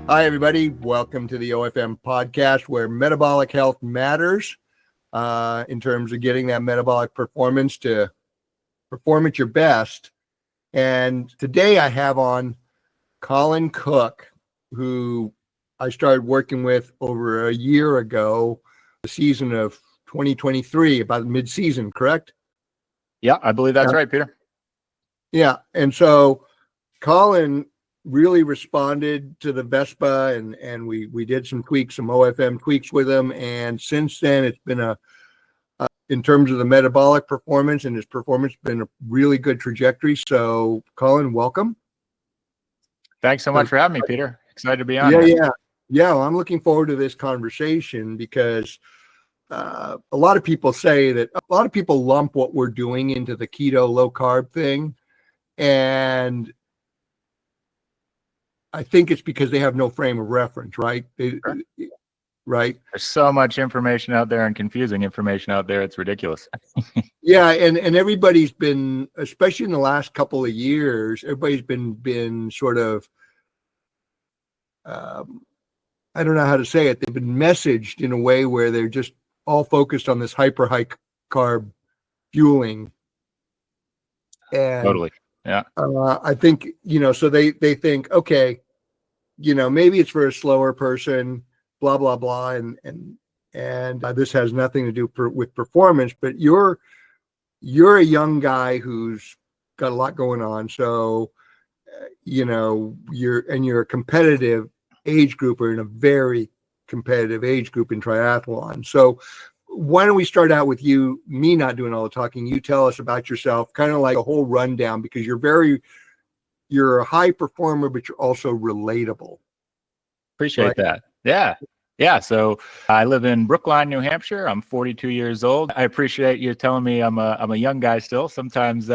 Hi, everybody. Welcome to the OFM podcast where metabolic health matters in terms of getting that metabolic performance to perform at your best. And today I have on Colin Cook, who I started working with over a year ago, the season of 2023, about mid-season, correct? Yeah, I believe that's right, Peter. Yeah. And so Colin really responded to the Vespa and we did some tweaks, some OFM tweaks with him. And since then it's been in terms of the metabolic performance and his performance, been a really good trajectory. So Colin, welcome. Thanks so much for having me, Peter. Excited to be on. Yeah. Well, I'm looking forward to this conversation because a lot of people say that a lot of people lump what we're doing into the keto low carb thing. And I think it's because they have no frame of reference, right? Sure. Right. There's so much information out there and confusing information out there. It's ridiculous. Yeah. And everybody's been, especially in the last couple of years, everybody's been sort of, I don't know how to say it. They've been messaged in a way where they're just all focused on this hyper high carb fueling. And Totally. Yeah. I think, so they think, okay, maybe it's for a slower person, blah, blah, blah. And this has nothing to do with performance, but you're a young guy who's got a lot going on. So, you're a competitive age group, or in a very competitive age group in triathlon. So why don't we start out with me not doing all the talking. You tell us about yourself, kind of like a whole rundown, because you're a high performer, but you're also relatable. Appreciate that. Yeah. So I live in Brookline, New Hampshire. I'm 42 years old. I appreciate you telling me I'm a young guy still. Sometimes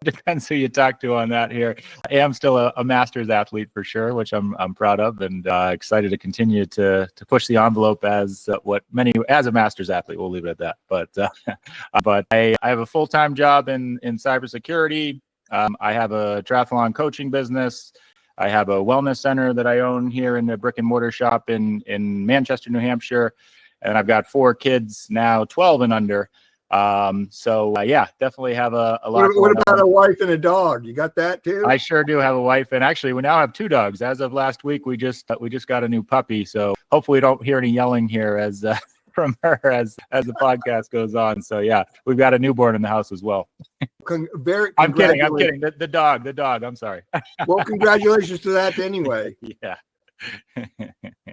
depends who you talk to on that here. I am still a master's athlete for sure, which I'm proud of, and excited to continue to push the envelope as a master's athlete. We'll leave it at that. But I have a full-time job in cybersecurity. I have a triathlon coaching business. I have a wellness center that I own here in the brick and mortar shop in Manchester, New Hampshire. And I've got 4 kids now, 12 and under. Definitely have a lot. What about a wife and a dog? You got that too? I sure do have a wife, and actually we now have 2 dogs. As of last week, we just got a new puppy. So hopefully we don't hear any yelling here as from her as the podcast goes on. So yeah, we've got a newborn in the house as well. I'm kidding. The dog. I'm sorry. Well, congratulations to that anyway. Yeah.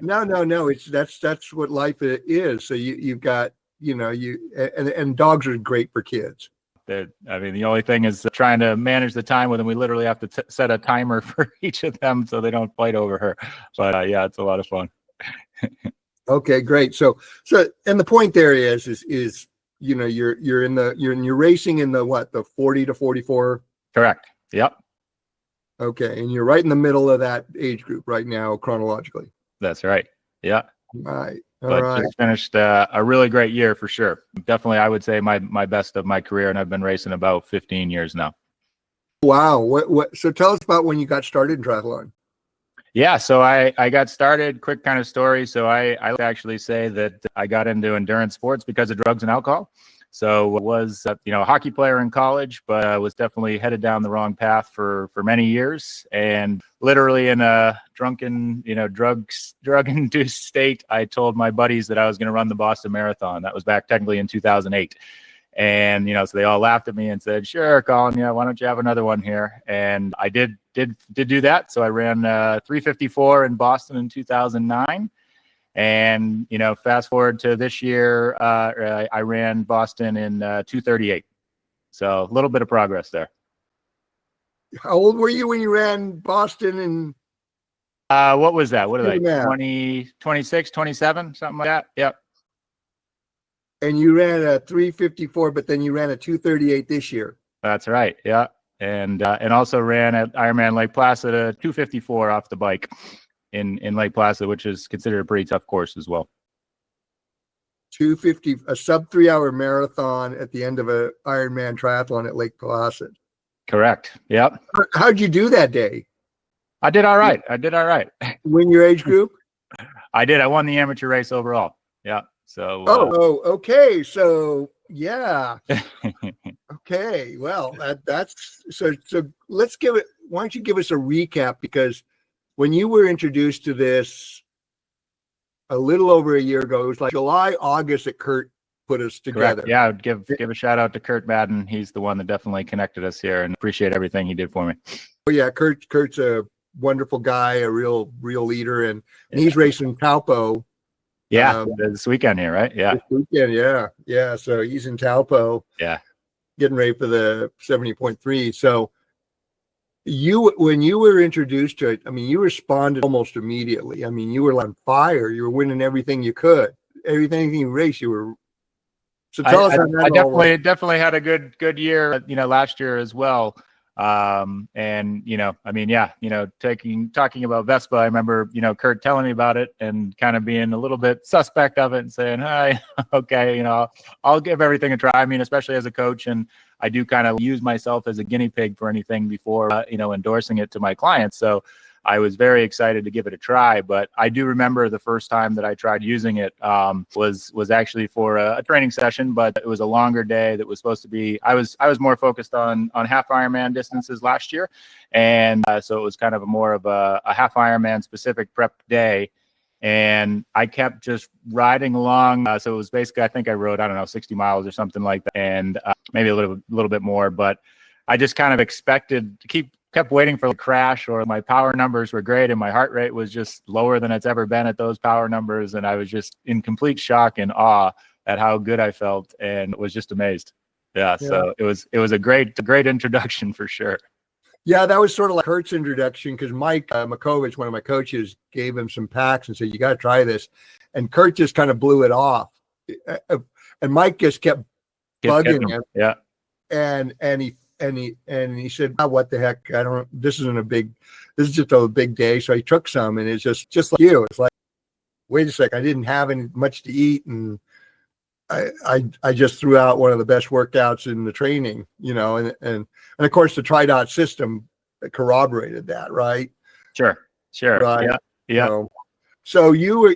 No. That's what life is. So you've got, and dogs are great for kids. The only thing is trying to manage the time with them. We literally have to set a timer for each of them so they don't fight over her. But yeah, it's a lot of fun. Okay, great. So and the point there is you're racing in the 40 to 44. Correct. Yep. Okay, and you're right in the middle of that age group right now chronologically. That's right. Yeah. Right. Just finished a really great year for sure. Definitely, I would say my best of my career, and I've been racing about 15 years now. Wow. What? So tell us about when you got started in triathlon. Yeah, so I got started, quick kind of story. So I actually say that I got into endurance sports because of drugs and alcohol. So I was a hockey player in college, but I was definitely headed down the wrong path for many years. And literally in a drunken, drug-induced state, I told my buddies that I was going to run the Boston Marathon. That was back technically in 2008. And, so they all laughed at me and said, sure, Colin, why don't you have another one here? And I did do that. So I ran 354 in Boston in 2009. And, fast forward to this year, I ran Boston in 238. So a little bit of progress there. How old were you when you ran Boston? And what was that? What did I, 20, 26, 27, something like that? Yep. And you ran a 354, but then you ran a 238 this year. That's right. Yeah. And also ran at Ironman Lake Placid a 254 off the bike in Lake Placid, which is considered a pretty tough course as well. 250, a sub 3 hour marathon at the end of a Ironman triathlon at Lake Placid. Correct. Yep. How'd you do that day? I did all right. I did all right. Win your age group? I did. I won the amateur race overall. Yeah. So. Okay. So yeah. Okay. Well, that's so. Let's give it. Why don't you give us a recap? Because when you were introduced to this a little over a year ago, it was like July, August that Kurt put us together. Correct. Yeah, I would give a shout out to Kurt Madden. He's the one that definitely connected us here, and appreciate everything he did for me. Oh yeah, Kurt's a wonderful guy, a real leader, and he's racing Taupo. Yeah, this weekend here, right? Yeah. This weekend, yeah. So he's in Taupo. Yeah. Getting ready for the 70.3. So when you were introduced to it, I mean, you responded almost immediately. I mean, you were on fire. You were winning everything you could. Everything you raced, you were. So tell us how that I definitely had a good year, last year as well. And I mean, yeah, talking about Vespa, I remember, Kurt telling me about it and kind of being a little bit suspect of it and saying, hi, okay, I'll give everything a try. I mean, especially as a coach, and I do kind of use myself as a guinea pig for anything before, endorsing it to my clients. So I was very excited to give it a try, but I do remember the first time that I tried using it was actually for a training session, but it was a longer day that was supposed to be. I was more focused on half Ironman distances last year, and so it was kind of more of a half Ironman specific prep day. And I kept just riding along. So it was basically, I think I rode, 60 miles or something like that, and maybe a little bit more. But I just kind of expected to kept waiting for the crash, or my power numbers were great and my heart rate was just lower than it's ever been at those power numbers. And I was just in complete shock and awe at how good I felt, and was just amazed. Yeah. So it was a great introduction for sure. Yeah, that was sort of like Kurt's introduction, because Mike Makovich, one of my coaches, gave him some packs and said, you got to try this. And Kurt just kind of blew it off. And Mike just kept bugging him. Yeah. And he said, oh, what the heck? This is just a big day. So he took some, and it's just like you. It's like, wait a sec, I didn't have much to eat. And I just threw out one of the best workouts in the training, and of course the TriDot system corroborated that, right? Sure. Right. Yeah. So you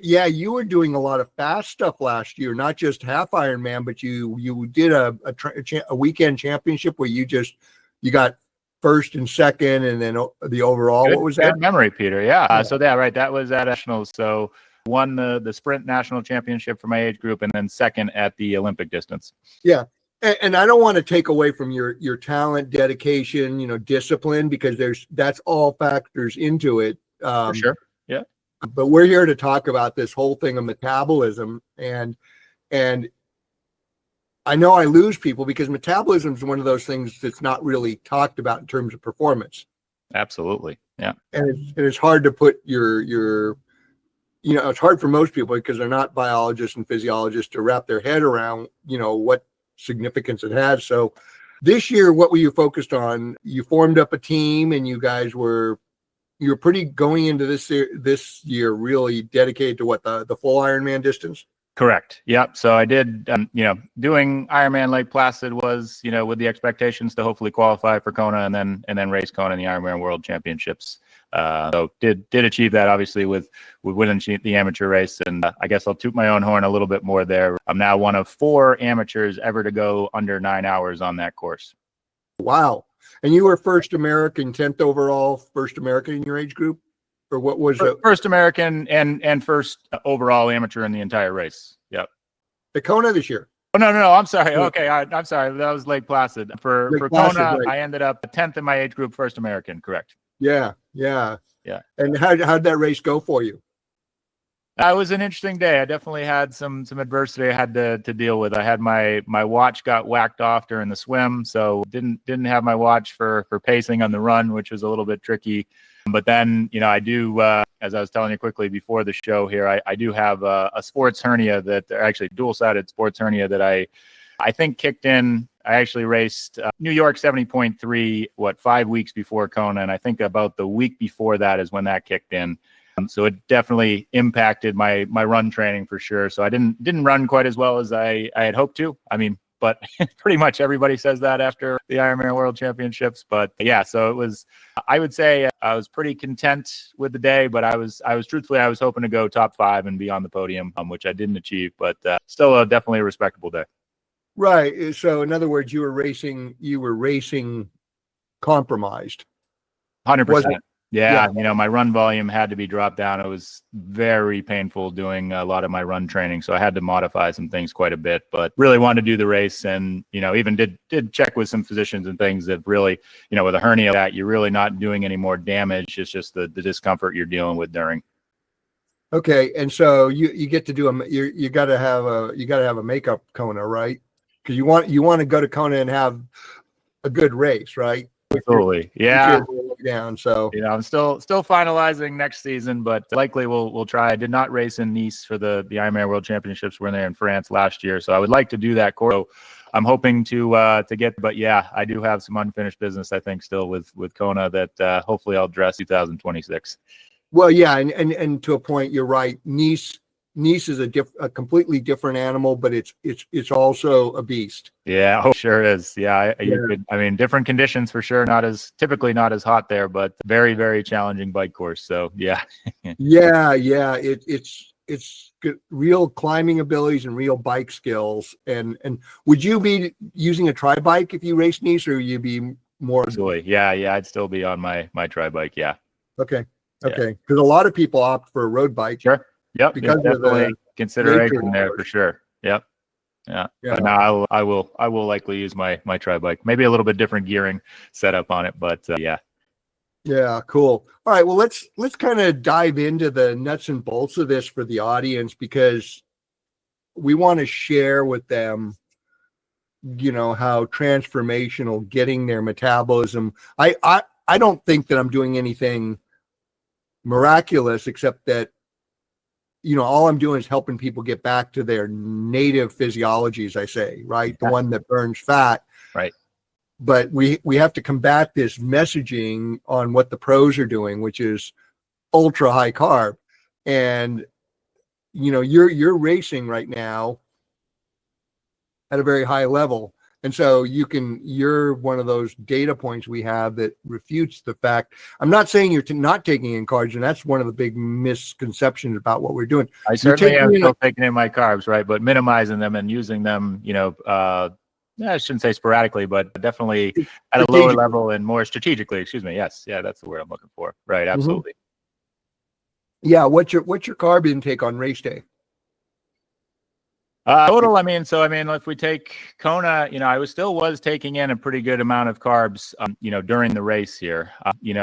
were doing a lot of fast stuff last year, not just half Ironman, but you did a weekend championship where you got first and second, and then the overall. What was that? Good memory, Peter. Yeah. So right, that was at nationals. So won the sprint national championship for my age group, and then second at the Olympic distance. Yeah. And I don't want to take away from your talent, dedication, discipline, because that's all factors into it. For sure. Yeah. But we're here to talk about this whole thing of metabolism, and I know I lose people because metabolism is one of those things that's not really talked about in terms of performance. Absolutely. Yeah. And it's hard to put it's hard for most people, because they're not biologists and physiologists, to wrap their head around, what significance it has. So this year, what were you focused on? You formed up a team, and you guys were pretty going into this year really dedicated to what, the full Ironman distance? Correct. Yep. So I did, doing Ironman Lake Placid was, with the expectations to hopefully qualify for Kona and then race Kona in the Ironman World Championships. So did achieve that, obviously, with winning the amateur race. And I guess I'll toot my own horn a little bit more there. I'm now one of 4 amateurs ever to go under 9 hours on that course. Wow. And you were first American, 10th overall, first American in your age group? Or what was it? First American and first overall amateur in the entire race. Yep. The Kona this year? Oh, no. I'm sorry. Okay. I'm sorry. That was Lake Placid. For Kona, right. I ended up 10th in my age group, first American. Correct. Yeah. And how'd that race go for you? It was an interesting day. I definitely had some adversity I had to deal with. I had my watch got whacked off during the swim, so didn't have my watch for pacing on the run, which was a little bit tricky. But then, I do, as I was telling you quickly before the show here, I do have a sports hernia actually dual-sided sports hernia that I think kicked in. I actually raced New York 70.3, 5 weeks before Kona, and I think about the week before that is when that kicked in. So it definitely impacted my run training for sure. So I didn't run quite as well as I had hoped to. I mean, but pretty much everybody says that after the Ironman World Championships. But yeah, so it was I would say I was pretty content with the day, but I was truthfully, I was hoping to go top 5 and be on the podium, which I didn't achieve, but still definitely a respectable day. Right. So in other words, you were racing compromised. 100%. Yeah, Yeah. my run volume had to be dropped down. It was very painful doing a lot of my run training, so I had to modify some things quite a bit, but really wanted to do the race, and even did check with some physicians and things that really, with a hernia that you're really not doing any more damage. It's just the discomfort you're dealing with during. Okay. And so you get to do you got to have a makeup Kona, right? Because you want to go to Kona and have a good race, right? Absolutely. Yeah. Down. So I'm still finalizing next season, but likely we'll try. I did not race in Nice for the Ironman World Championships. We're there in France last year, so I would like to do that course. So I'm hoping to get. But yeah, I do have some unfinished business, I think, still with Kona that hopefully I'll address 2026. Well, yeah, and to a point, you're right. Nice is a completely different animal, but it's also a beast. Yeah, oh, sure is. Yeah, different conditions for sure. Typically not as hot there, but very, very challenging bike course. So yeah. Yeah. It's good, real climbing abilities and real bike skills. And would you be using a tri bike if you race Nice, or would you be more? Absolutely. Yeah. I'd still be on my tri bike. Yeah. Okay. Because a lot of people opt for a road bike. Sure. Yep. Because definitely of the consideration there for sure. Yep. Yeah. But now I will likely use my tri bike. Maybe a little bit different gearing setup on it, but yeah. Yeah, cool. All right, well, let's kind of dive into the nuts and bolts of this for the audience, because we want to share with them, how transformational getting their metabolism. I don't think that I'm doing anything miraculous, except that all I'm doing is helping people get back to their native physiology, as I say, right? The one that burns fat. Right. But we have to combat this messaging on what the pros are doing, which is ultra high carb. And you're racing right now at a very high level. And so you're one of those data points we have that refutes the fact. I'm not saying you're not taking in carbs, and that's one of the big misconceptions about what we're doing. I certainly am still taking in my carbs, right? But minimizing them and using them, I shouldn't say sporadically, but definitely at a lower level and more strategically. Excuse me. Yes. Yeah, that's the word I'm looking for. Right. Absolutely. Mm-hmm. Yeah. What's your carb intake on race day? Total, if we take Kona, I was taking in a pretty good amount of carbs, during the race here.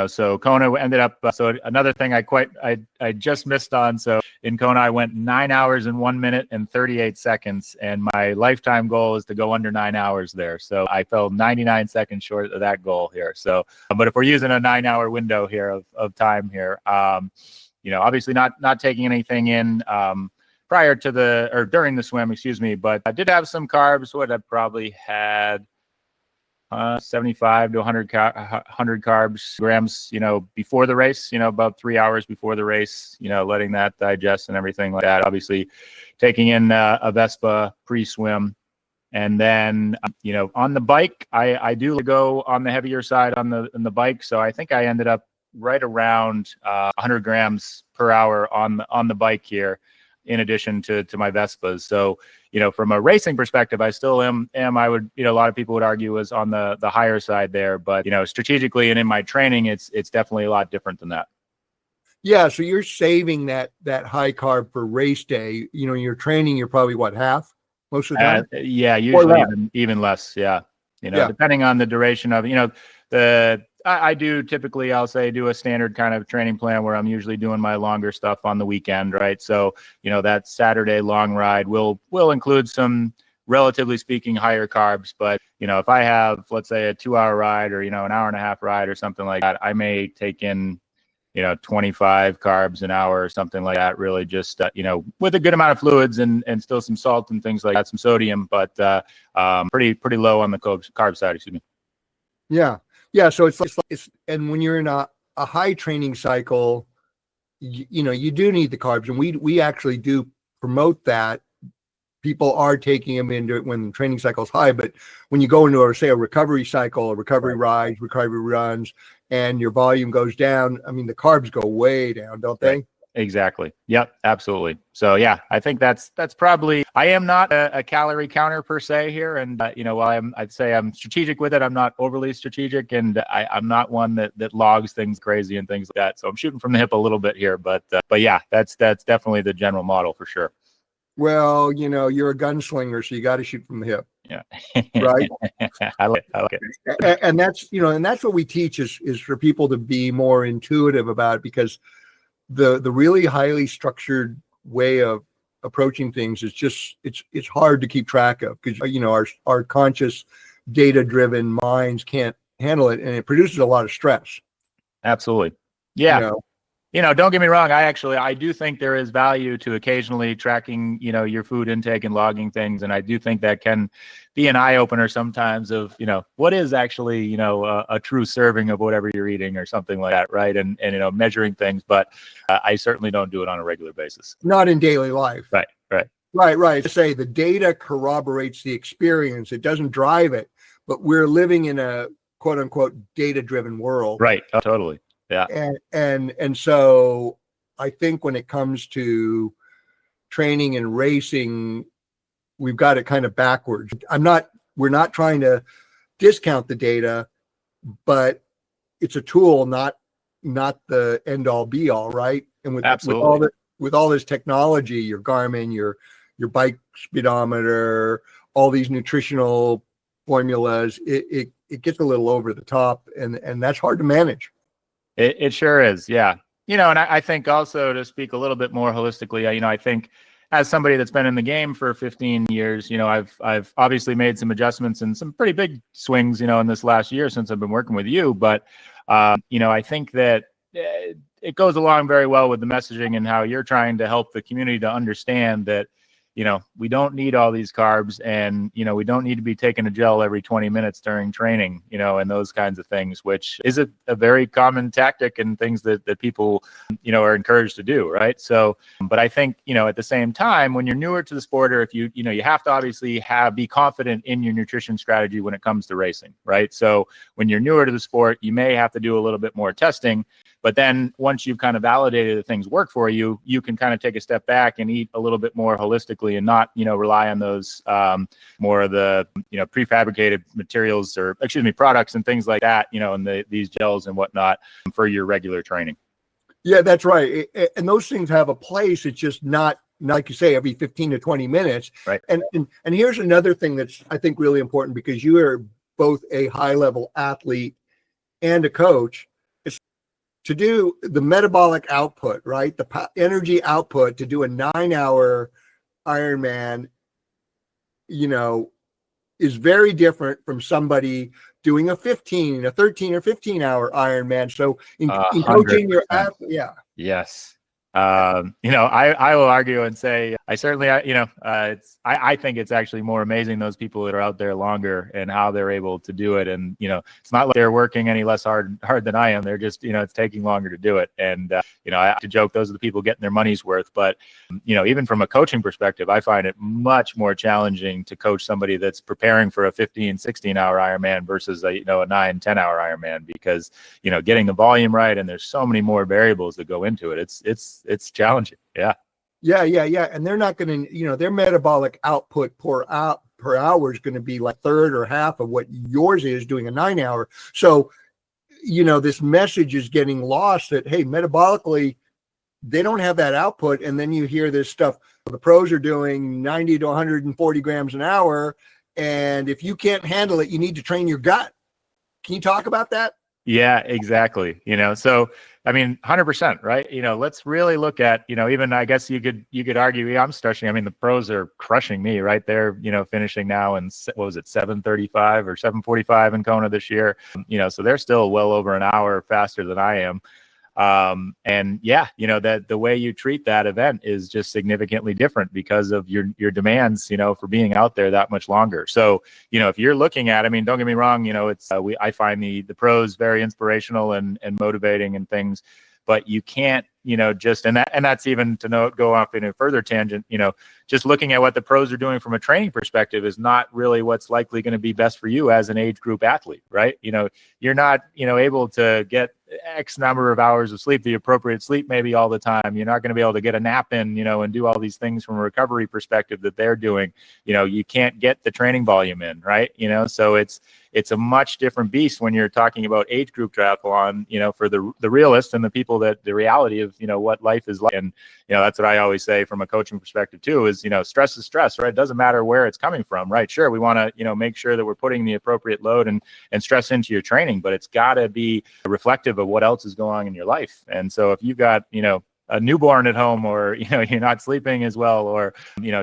So Kona ended up, so another thing I just missed on. So in Kona, I went 9 hours and 1 minute and 38 seconds. And my lifetime goal is to go under 9 hours there. So I fell 99 seconds short of that goal here. So, but if we're using a 9 hour window here of time here, obviously not taking anything in, prior to during the swim, excuse me, but I did have some carbs. What I probably had 75 to 100 grams, before the race, about 3 hours before the race, letting that digest and everything like that. Obviously taking in a Vespa pre-swim. And then, on the bike, I do go on the heavier side on the bike. So I think I ended up right around 100 grams per hour on the bike here, in addition to my Vespas. So, from a racing perspective, I still am I would, a lot of people would argue was on the higher side there, but, strategically and in my training, it's definitely a lot different than that. Yeah. So you're saving that high carb for race day. Your training, you're probably half most of the time? Yeah, usually even less. Yeah. Depending on the duration of, I do typically, I'll say, do a standard kind of training plan where I'm usually doing my longer stuff on the weekend, right? So, that Saturday long ride will include some, relatively speaking, higher carbs. But, if I have, let's say, a 2 hour ride or, an hour and a half ride or something like that, I may take in, 25 carbs an hour or something like that, really just, with a good amount of fluids and still some salt and things like that, some sodium, but pretty low on the carb side, excuse me. Yeah. Yeah. So it's and when you're in a high training cycle, you do need the carbs, and we actually do promote that. People are taking them into it when the training cycle is high, but when you go into, say, a recovery cycle, a recovery rides, recovery runs, and your volume goes down, I mean, the carbs go way down, don't they? Right. Exactly. Yep. Absolutely. So yeah, I think that's probably. I am not a calorie counter per se here, and while I'd say I'm strategic with it, I'm not overly strategic, and I'm not one that logs things crazy and things like that. So I'm shooting from the hip a little bit here, but yeah, that's definitely the general model for sure. Well, you're a gunslinger, so you got to shoot from the hip. Yeah. Right. I like it. And that's what we teach is for people to be more intuitive about it, because the really highly structured way of approaching things is just it's hard to keep track of, because our conscious data driven minds can't handle it, and it produces a lot of stress. Absolutely. Yeah. Don't get me wrong. I do think there is value to occasionally tracking, your food intake and logging things. And I do think that can be an eye opener sometimes of, what is actually, a true serving of whatever you're eating or something like that. Right. And measuring things, but I certainly don't do it on a regular basis. Not in daily life. Right. To say the data corroborates the experience. It doesn't drive it, but we're living in a quote unquote data driven world. Right. Oh, totally. Yeah. And so I think when it comes to training and racing, we've got it kind of backwards. We're not trying to discount the data, but it's a tool, not the end all be all, right? And with all this technology, your Garmin, your bike speedometer, all these nutritional formulas, it gets a little over the top, and that's hard to manage. It sure is. Yeah. And I think also, to speak a little bit more holistically, I think as somebody that's been in the game for 15 years, I've obviously made some adjustments and some pretty big swings, in this last year since I've been working with you. But, I think that it goes along very well with the messaging and how you're trying to help the community to understand that, we don't need all these carbs, and, we don't need to be taking a gel every 20 minutes during training, and those kinds of things, which is a very common tactic and things that people, are encouraged to do. Right. So, but I think, at the same time, when you're newer to the sport, or if you have to obviously be confident in your nutrition strategy when it comes to racing. Right. So when you're newer to the sport, you may have to do a little bit more testing. But then once you've kind of validated that things work for you, you can kind of take a step back and eat a little bit more holistically, and not, rely on those more of the, prefabricated materials, or products and things like that, and these gels and whatnot for your regular training. Yeah, that's right. And those things have a place. It's just not like you say, every 15 to 20 minutes. Right. And here's another thing that's, I think, really important, because you are both a high level athlete and a coach. To do the metabolic output, right? The energy output to do a 9-hour Ironman, is very different from somebody doing a 13 or 15-hour Ironman. So in coaching your athlete, yeah. Yes. I will argue and say, I certainly, I think it's actually more amazing, those people that are out there longer and how they're able to do it. And, it's not like they're working any less hard than I am. They're just, it's taking longer to do it. And, I have to joke, those are the people getting their money's worth. But, even from a coaching perspective, I find it much more challenging to coach somebody that's preparing for a 15, 16-hour Ironman versus a 9, 10-hour Ironman, because, getting the volume right, and there's so many more variables that go into it. It's challenging. Yeah. And they're not going to, their metabolic output per hour is going to be like third or half of what yours is doing a 9-hour. So, this message is getting lost that, hey, metabolically, they don't have that output. And then you hear this stuff. The pros are doing 90 to 140 grams an hour. And if you can't handle it, you need to train your gut. Can you talk about that? Yeah, exactly. So, 100%, right? Let's really look at, even, I guess you could argue, I'm stretching. The pros are crushing me, right? They're, finishing now in, what was it, 7:35 or 7:45 in Kona this year. So they're still well over an hour faster than I am. And yeah, that the way you treat that event is just significantly different because of your demands, for being out there that much longer. So, if you're looking at, don't get me wrong, it's, I find the pros very inspirational and motivating and things, but you can't just, and that's even to go off in a further tangent, just looking at what the pros are doing from a training perspective is not really what's likely going to be best for you as an age group athlete, right? You're not, able to get X number of hours of sleep, the appropriate sleep maybe all the time. You're not going to be able to get a nap in, and do all these things from a recovery perspective that they're doing. You can't get the training volume in, right? So it's a much different beast when you're talking about age group triathlon, for the realists and the people that the reality of, what life is like. And, that's what I always say from a coaching perspective too, is, stress is stress, right? It doesn't matter where it's coming from, right? Sure. We want to, make sure that we're putting the appropriate load and stress into your training, but it's got to be reflective of what else is going on in your life. And so if you've got, a newborn at home, or you're not sleeping as well, or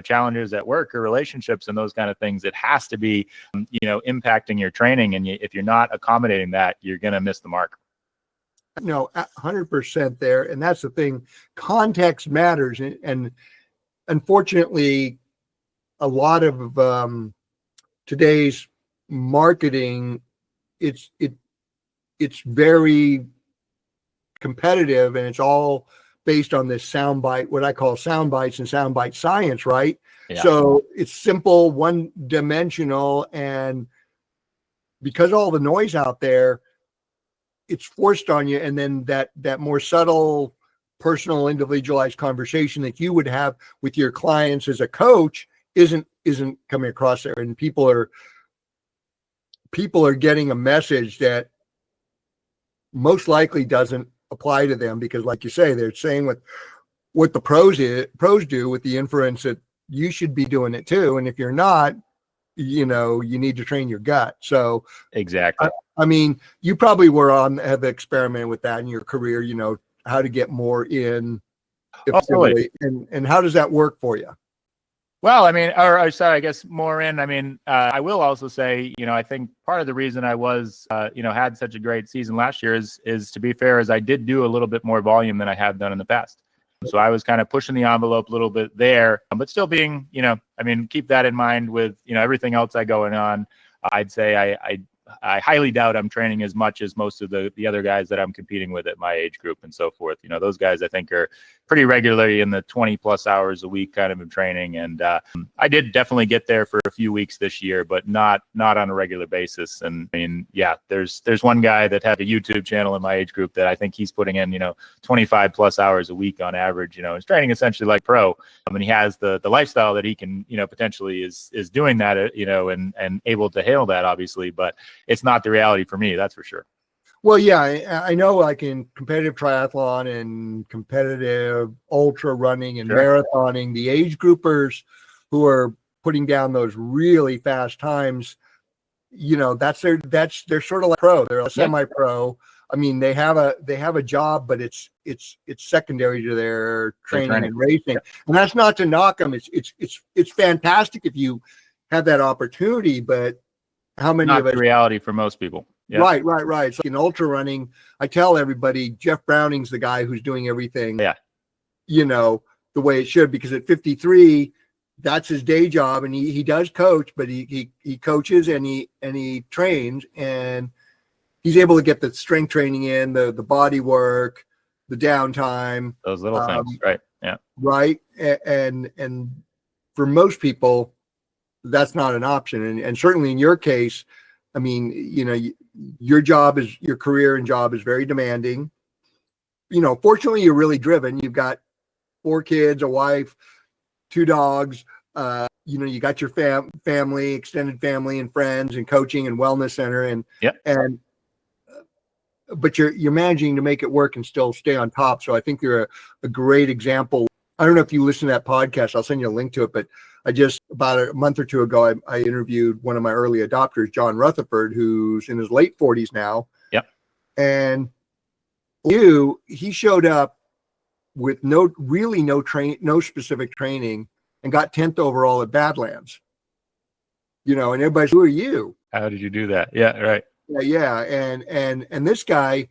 challenges at work or relationships and those kind of things, it has to be impacting your training. And if you're not accommodating that, you're going to miss the mark. No, 100% there. And that's the thing. Context matters. And unfortunately, a lot of today's marketing, it's very competitive, and it's all based on this soundbite, what I call sound bites and soundbite science, right? Yeah. So it's simple, one-dimensional, and because all the noise out there, it's forced on you. And then that more subtle, personal, individualized conversation that you would have with your clients as a coach isn't coming across there. And people are getting a message that most likely doesn't apply to them, because like you say, they're saying what the pros do with the inference that you should be doing it too. And if you're not, you need to train your gut. So exactly. I mean, you probably have experimented with that in your career, how to get more in efficiently, and how does that work for you? Well, I mean, I guess more in, I will also say, I think part of the reason I was, had such a great season last year is to be fair, is I did do a little bit more volume than I have done in the past. So I was kind of pushing the envelope a little bit there, but still being, keep that in mind with, everything else I going on. I'd say I highly doubt I'm training as much as most of the other guys that I'm competing with at my age group and so forth. Those guys I think are pretty regularly in the 20 plus hours a week kind of training. And I did definitely get there for a few weeks this year, but not on a regular basis. And there's one guy that had a YouTube channel in my age group that I think he's putting in, 25 plus hours a week on average, he's training essentially like pro. And he has the lifestyle that he can, potentially is doing that, and able to handle that obviously, but it's not the reality for me. That's for sure. Well, yeah, I know, like in competitive triathlon and competitive ultra running and marathoning, the age groupers who are putting down those really fast times, they're sort of like pro. They're a semi-pro. I mean, they have a job, but it's secondary to their training and racing. And that's not to knock them. It's fantastic if you have that opportunity, but how many of us? Not the reality for most people. Yeah. Right. So in ultra running, I tell everybody Jeff Browning's the guy who's doing everything, the way it should, because at 53, that's his day job, and he does coach, but he coaches and he trains, and he's able to get the strength training in, the body work, the downtime, those little things, right? Yeah, right. And for most people, that's not an option, and certainly in your case, I mean, your career and job is very demanding. Fortunately, you're really driven. You've got 4 kids, a wife, 2 dogs. You got your family, extended family, and friends, and coaching and wellness center, but you're managing to make it work and still stay on top. So I think you're a great example. I don't know if you listen to that podcast. I'll send you a link to it, but about a month or 2 ago, I interviewed one of my early adopters, John Rutherford, who's in his late 40s now. Yep. And he showed up with no specific training and got 10th overall at Badlands. And everybody's, who are you? How did you do that? Yeah, right. Yeah. And this guy,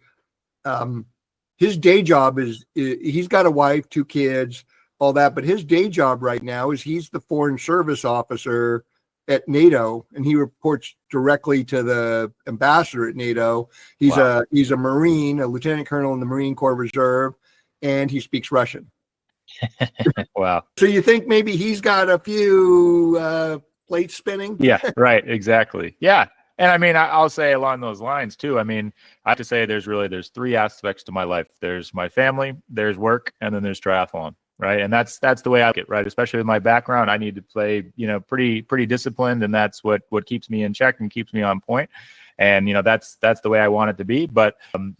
his day job is he's got a wife, 2 kids, all that, but his day job right now is he's the foreign service officer at NATO, and he reports directly to the ambassador at NATO. He's a Marine, a lieutenant colonel in the Marine Corps Reserve, and he speaks Russian. Wow. So you think maybe he's got a few plates spinning? Yeah, right. Exactly. Yeah. And I mean, I'll say along those lines too. I mean, I have to say there's three aspects to my life. There's my family, there's work, and then there's triathlon. Right. And that's the way I look at it, right. Especially with my background, I need to play, pretty disciplined, and that's what keeps me in check and keeps me on point. And, that's the way I want it to be. But, I'm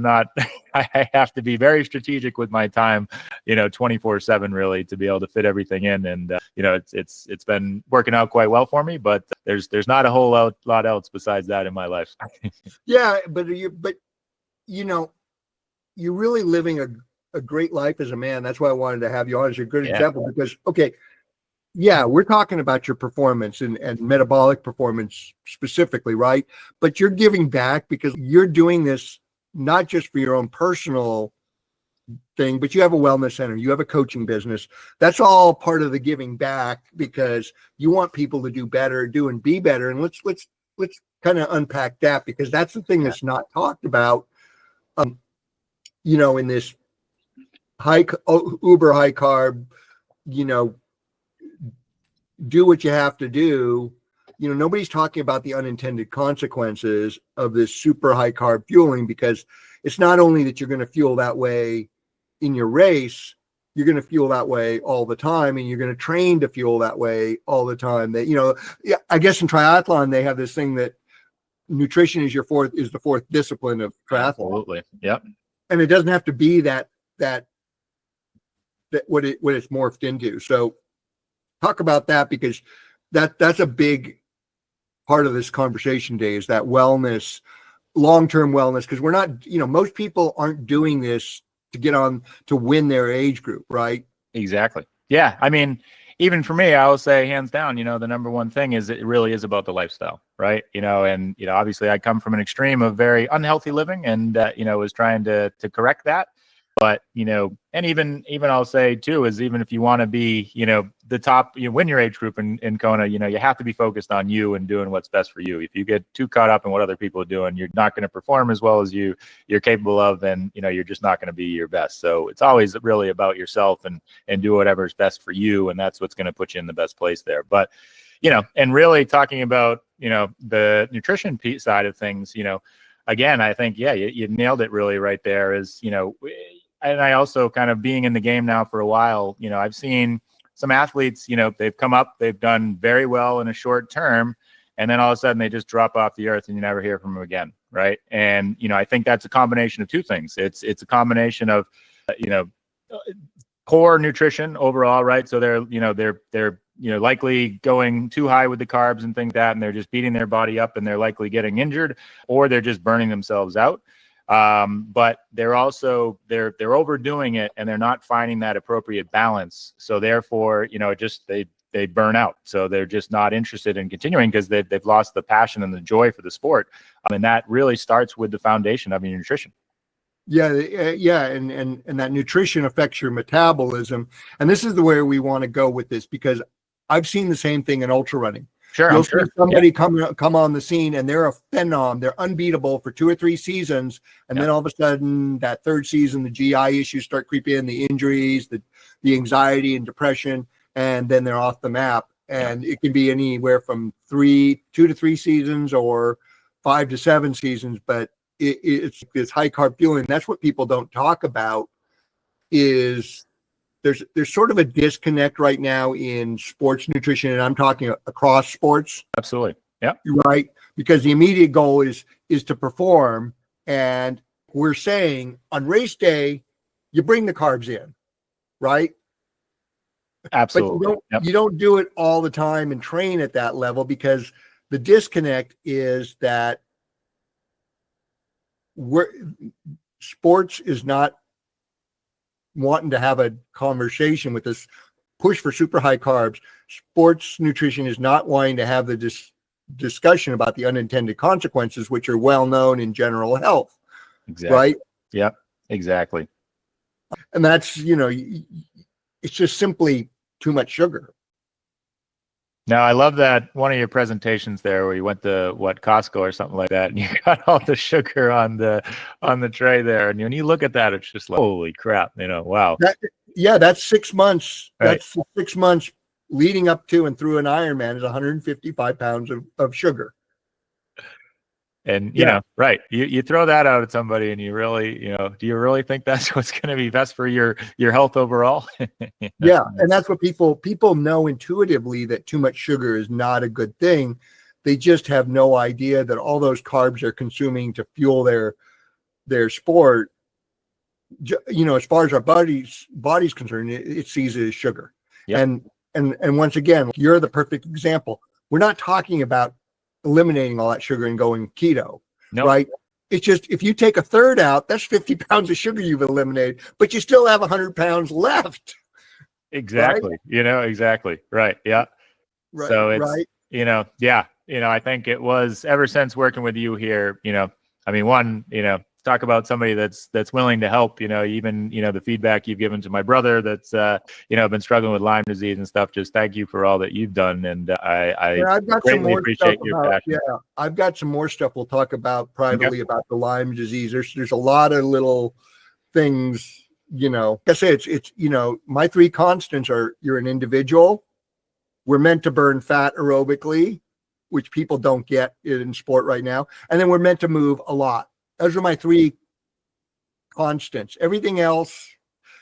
not, I have to be very strategic with my time, 24/7 really, to be able to fit everything in. And, it's been working out quite well for me, but there's not a whole lot else besides that in my life. Yeah. But you're really living a great life as a man. That's why I wanted to have you on as a good example, because, okay, yeah, we're talking about your performance and metabolic performance specifically, right? But you're giving back because you're doing this not just for your own personal thing, but you have a wellness center, you have a coaching business. That's all part of the giving back, because you want people to do better, do and be better. And let's kind of unpack that, because that's the thing that's not talked about, in this uber high carb, do what you have to do. Nobody's talking about the unintended consequences of this super high carb fueling, because it's not only that you're going to fuel that way in your race, you're going to fuel that way all the time, and you're going to train to fuel that way all the time. That, I guess in triathlon, they have this thing that nutrition is the fourth discipline of triathlon. Absolutely. Yep. And it doesn't have to be that what it's morphed into. So talk about that, because that's a big part of this conversation today, is that wellness, long-term wellness, because we're not, most people aren't doing this to get on to win their age group, right? Exactly. Yeah. I mean, even for me, I will say hands down, the number one thing is it really is about the lifestyle, right? And obviously I come from an extreme of very unhealthy living, and was trying to correct that. But, and even I'll say too, is even if you want to be, the top, win your age group in Kona, you have to be focused on you and doing what's best for you. If you get too caught up in what other people are doing, you're not going to perform as well as you're capable of, and, you're just not going to be your best. So it's always really about yourself and do whatever's best for you. And that's what's going to put you in the best place there. But, and really talking about, the nutrition piece side of things, again, I think, yeah, you nailed it really right there is, and I also kind of being in the game now for a while, I've seen some athletes, they've come up, they've done very well in a short term, and then all of a sudden they just drop off the earth and you never hear from them again. Right. And, I think that's a combination of two things. It's a combination of, poor nutrition overall. Right. So they're likely going too high with the carbs and things like that, and they're just beating their body up, and they're likely getting injured, or they're just burning themselves out. But they're also, they're overdoing it, and they're not finding that appropriate balance. So therefore, they burn out. So they're just not interested in continuing, because they've lost the passion and the joy for the sport. And that really starts with the foundation of your nutrition. Yeah. Yeah. And that nutrition affects your metabolism. And this is the way we want to go with this, because I've seen the same thing in ultra running. Sure. You'll see somebody come on the scene, and they're a phenom. They're unbeatable for 2 or 3 seasons. And then all of a sudden, that third season, the GI issues start creeping in, the injuries, the anxiety and depression, and then they're off the map. And it can be anywhere from 2 to 3 seasons or 5 to 7 seasons. But it's high carb fueling. That's what people don't talk about, is there's sort of a disconnect right now in sports nutrition, and I'm talking across sports. Absolutely. Yeah. Right. Because the immediate goal is to perform. And we're saying on race day, you bring the carbs in, right? Absolutely. But you don't do it all the time and train at that level, because the disconnect is that sports is not wanting to have a conversation with this push for super high carbs. Sports nutrition is not wanting to have the discussion about the unintended consequences, which are well known in general health. Exactly. Right. Yep. Exactly. And that's, it's just simply too much sugar. Now, I love that one of your presentations there where you went to Costco or something like that, and you got all the sugar on the tray there. And when you look at that, it's just like, holy crap, wow. That's 6 months. Right. That's 6 months leading up to and through an Ironman is 155 pounds of sugar. And right, you throw that out at somebody, and you really, do you really think that's what's going to be best for your health overall? Yeah, and that's what people know intuitively, that too much sugar is not a good thing. They just have no idea that all those carbs they're consuming to fuel their sport, as far as our body's concerned, it sees it as sugar. Yep. And once again, you're the perfect example. We're not talking about eliminating all that sugar and going keto, right? It's just, if you take a third out, that's 50 pounds of sugar you've eliminated, but you still have 100 pounds left. Exactly. Right? Exactly. Right. Yeah. Right. So it's, right. I think it was ever since working with you here, talk about somebody that's willing to help, even, the feedback you've given to my brother that's, been struggling with Lyme disease and stuff. Just thank you for all that you've done. And I've got greatly appreciate your passion. Yeah, I've got some more stuff we'll talk about privately about the Lyme disease. There's a lot of little things, like I say, it's, my 3 constants are: you're an individual, we're meant to burn fat aerobically, which people don't get in sport right now, and then we're meant to move a lot. Those are my 3 constants. Everything else,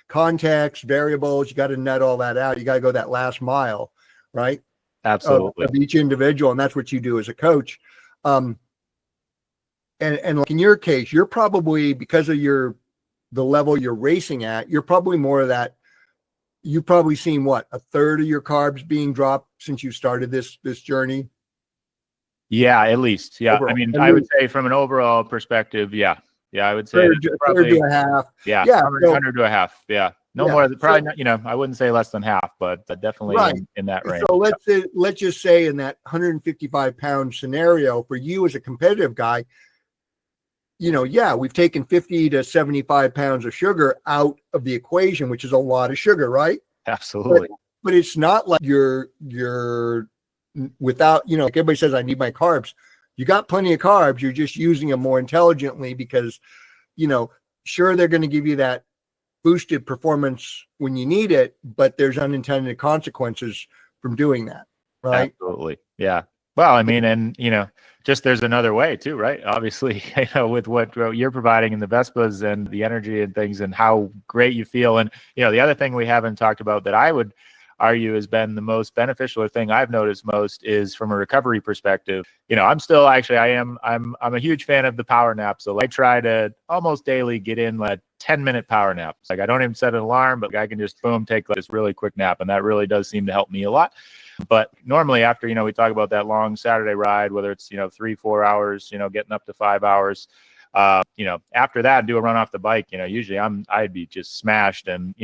context, variables, you got to nut all that out. You got to go that last mile, right? Absolutely. Of each individual. And that's what you do as a coach. And like in your case, you're probably, because of the level you're racing at, you're probably more of that. You've probably seen a third of your carbs being dropped since you started this journey. Yeah, at least. Yeah. Overall. I would say from an overall perspective, yeah. Yeah, I would say third to a half. Yeah, 100 to a half. Yeah. No more, probably not, I wouldn't say less than half, but definitely in that range. So let's just say in that 155 pound scenario, for you as a competitive guy, we've taken 50 to 75 pounds of sugar out of the equation, which is a lot of sugar, right? Absolutely. But it's not like you're without, like everybody says, I need my carbs. You got plenty of carbs. You're just using them more intelligently because, sure, they're going to give you that boosted performance when you need it, but there's unintended consequences from doing that, right? Absolutely. Yeah. Well, and, just there's another way too, right? Obviously, with what you're providing in the Vespas and the energy and things and how great you feel. And, the other thing we haven't talked about that I would argue has been the most beneficial thing I've noticed most is from a recovery perspective. I'm still I'm a huge fan of the power nap. So I try to almost daily get in 10-minute power naps. Like I don't even set an alarm, but I can just take this really quick nap. And that really does seem to help me a lot. But normally after, we talk about that long Saturday ride, whether it's, 3-4 hours, getting up to 5 hours, after that, do a run off the bike, usually I'd be just smashed and,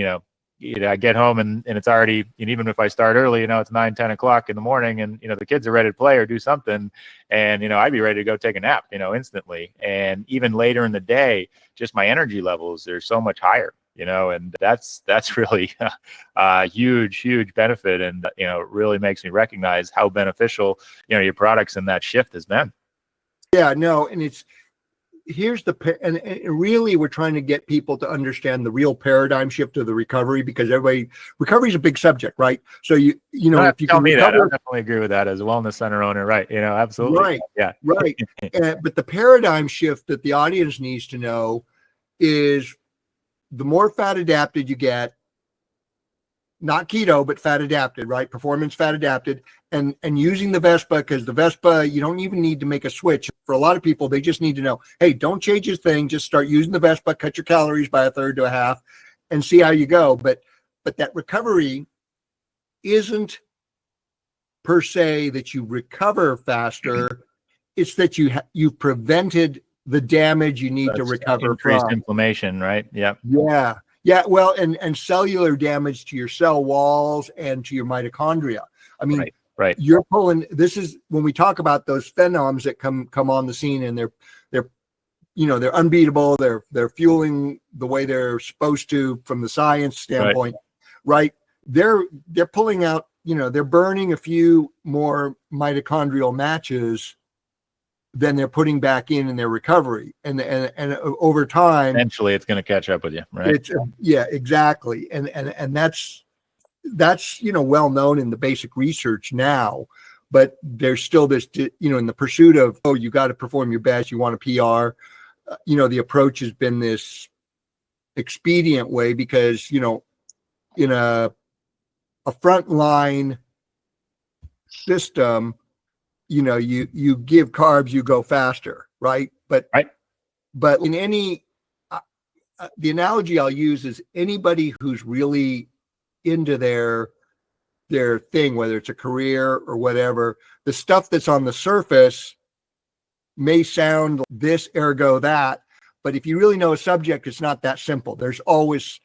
I get home and it's already, and even if I start early, it's 9-10 o'clock in the morning and, the kids are ready to play or do something. And, I'd be ready to go take a nap, instantly. And even later in the day, just my energy levels are so much higher, and that's really a huge benefit. And, it really makes me recognize how beneficial, your products in that shift has been. Yeah, no. And and really we're trying to get people to understand the real paradigm shift of the recovery, because recovery is a big subject, right? So if you tell me that, I definitely agree with that as a wellness center owner, right? Absolutely. Right. Yeah. Right. But the paradigm shift that the audience needs to know is the more fat adapted you get, not keto, but fat adapted, right? Performance fat adapted, and using the Vespa, because the Vespa, you don't even need to make a switch. For a lot of people, they just need to know, hey, don't change your thing. Just start using the Vespa, cut your calories by 1/3 to 1/2 and see how you go. But that recovery isn't per se that you recover faster. It's that you've prevented the damage you need to recover increased from. Inflammation, right? Yeah. Yeah. Yeah, well, and cellular damage to your cell walls and to your mitochondria. I mean, right. You're pulling. This is when we talk about those phenoms that come on the scene, and they're unbeatable. They're fueling the way they're supposed to from the science standpoint, right? They're pulling out they're burning a few more mitochondrial matches than they're putting back in their recovery. And over time, eventually it's going to catch up with you, right? it's yeah, exactly. And that's well known in the basic research now, but there's still this, in the pursuit of, oh, you got to perform your best, you want a PR, the approach has been this expedient way because, in a frontline system, you give carbs, you go faster, right? But in any, the analogy I'll use is anybody who's really into their thing, whether it's a career or whatever, the stuff that's on the surface may sound this, ergo that, but if you really know a subject, it's not that simple. There's always,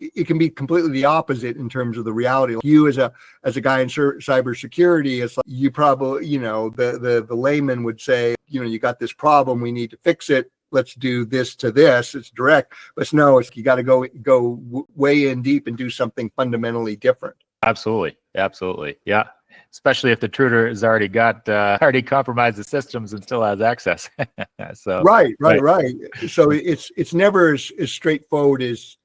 it can be completely the opposite in terms of the reality. You as a guy in cybersecurity, it's like you probably, the layman would say, you got this problem, we need to fix it. Let's do this to this. It's direct, but no, you got to go way in deep and do something fundamentally different. Absolutely. Yeah. Especially if the intruder has already compromised the systems and still has access. So right. So it's never as straightforward as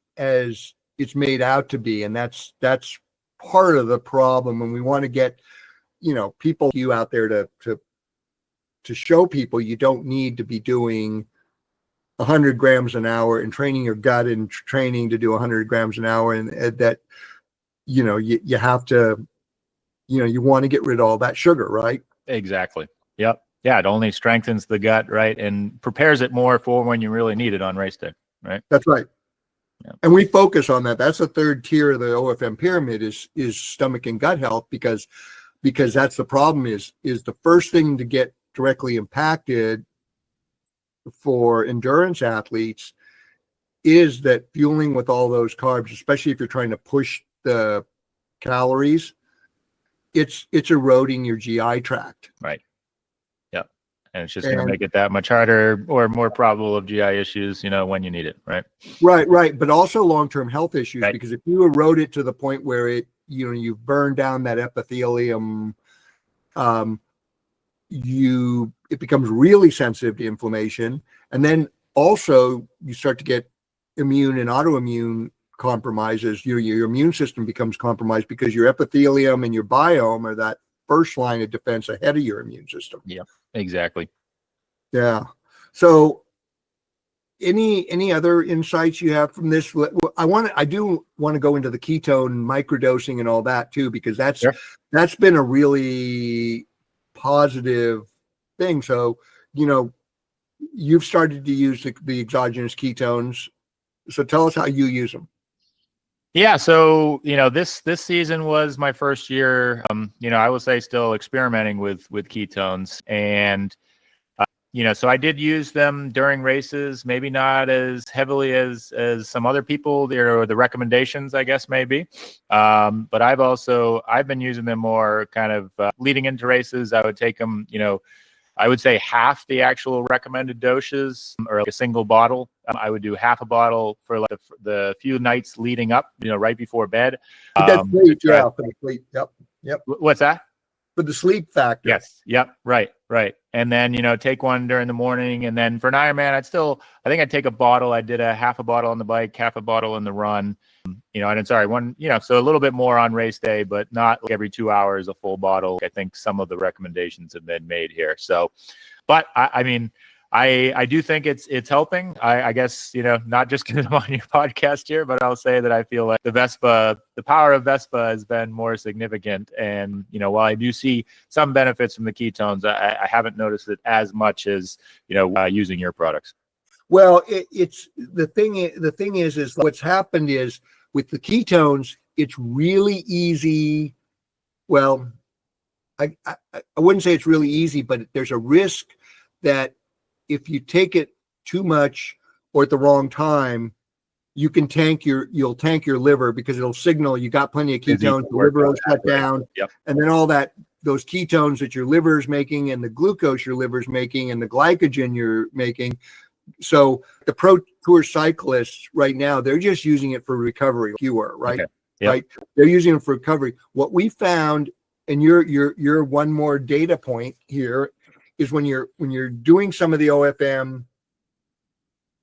it's made out to be, and that's part of the problem. And we want to get people out there to show people you don't need to be doing 100 grams an hour and training your gut and training to do 100 grams an hour, and that you have to you want to get rid of all that sugar, right? Exactly. Yep. Yeah, it only strengthens the gut, right, and prepares it more for when you really need it on race day, right? That's right. Yeah. And we focus on that. That's the third tier of the OFM pyramid is stomach and gut health, because that's the problem is the first thing to get directly impacted for endurance athletes is that fueling with all those carbs, especially if you're trying to push the calories, it's eroding your GI tract. Right. Yep. And it's just going to make it that much harder or more probable of GI issues, when you need it. Right. Right. But also long-term health issues, right. Because if you erode it to the point where you've burned down that epithelium, it becomes really sensitive to inflammation. And then also you start to get immune and autoimmune compromises. Your immune system becomes compromised because your epithelium and your biome are that first line of defense ahead of your immune system. Yeah, exactly. Yeah. So any other insights you have from this? I do want to go into the ketone microdosing and all that too, because that's been a really positive thing. So, you've started to use the exogenous ketones. So tell us how you use them. Yeah. So, this season was my first year, I will say still experimenting with ketones, and, so I did use them during races, maybe not as heavily as some other people there, or the recommendations, I guess, maybe. But I've been using them more kind of leading into races. I would take them, I would say half the actual recommended doses, or like a single bottle. I would do half a bottle for like the few nights leading up, right before bed. For the sleep. Yep. What's that? For the sleep factor. Yes. Yep. Right. And then, take one during the morning. And then for an Ironman, I think I'd take a bottle. I did a half a bottle on the bike, half a bottle on the run. So a little bit more on race day, but not like every 2 hours, a full bottle. I think some of the recommendations have been made here. So, but I do think it's helping. I guess, not just because I'm on your podcast here, but I'll say that I feel like the power of Vespa has been more significant. And, while I do see some benefits from the ketones, I haven't noticed it as much as, using your products. Well, it's the thing is what's happened is with the ketones, it's really easy. Well, I wouldn't say it's really easy, but there's a risk that if you take it too much or at the wrong time, you'll tank your liver, because it'll signal you got plenty of ketones, the liver will shut down. Yep. And then all those ketones that your liver is making, and the glucose your liver is making, and the glycogen you're making. So the pro tour cyclists right now, they're just using it for recovery, fewer, right? Okay. Yep. right? They're using them for recovery. What we found, and you're one more data point here, is when you're doing some of the OFM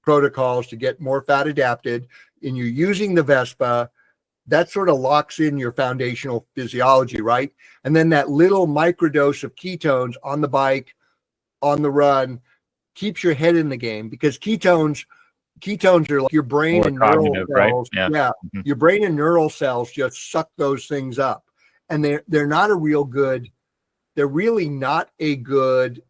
protocols to get more fat adapted, and you're using the Vespa, that sort of locks in your foundational physiology, right? And then that little microdose of ketones on the bike, on the run, keeps your head in the game, because ketones are like your brain More and neural cognitive, right? cells. Yeah. Yeah. Mhm. Your brain and neural cells just suck those things up. And they're not a real good, they're really not a good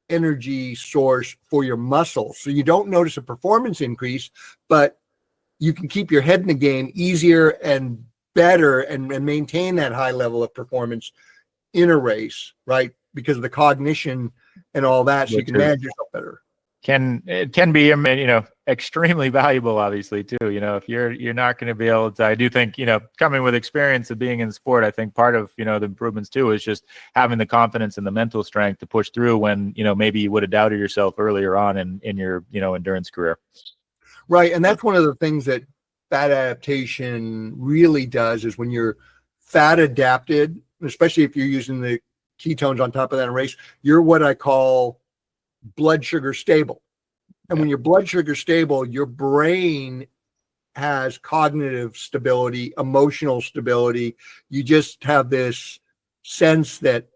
energy source for your muscles. So you don't notice a performance increase, but you can keep your head in the game easier and better, and maintain that high level of performance in a race, right? Because of the cognition and all that, so you Which can is manage yourself better. It can be, extremely valuable, obviously, too. If you're not going to be able to, I do think, coming with experience of being in sport, I think part of, the improvements too is just having the confidence and the mental strength to push through when, maybe you would have doubted yourself earlier on in your, endurance career. Right. And that's one of the things that fat adaptation really does, is when you're fat adapted, especially if you're using the ketones on top of that in a race, you're what I call blood sugar stable. And when your blood sugar stable, your brain has cognitive stability, emotional stability. You just have this sense that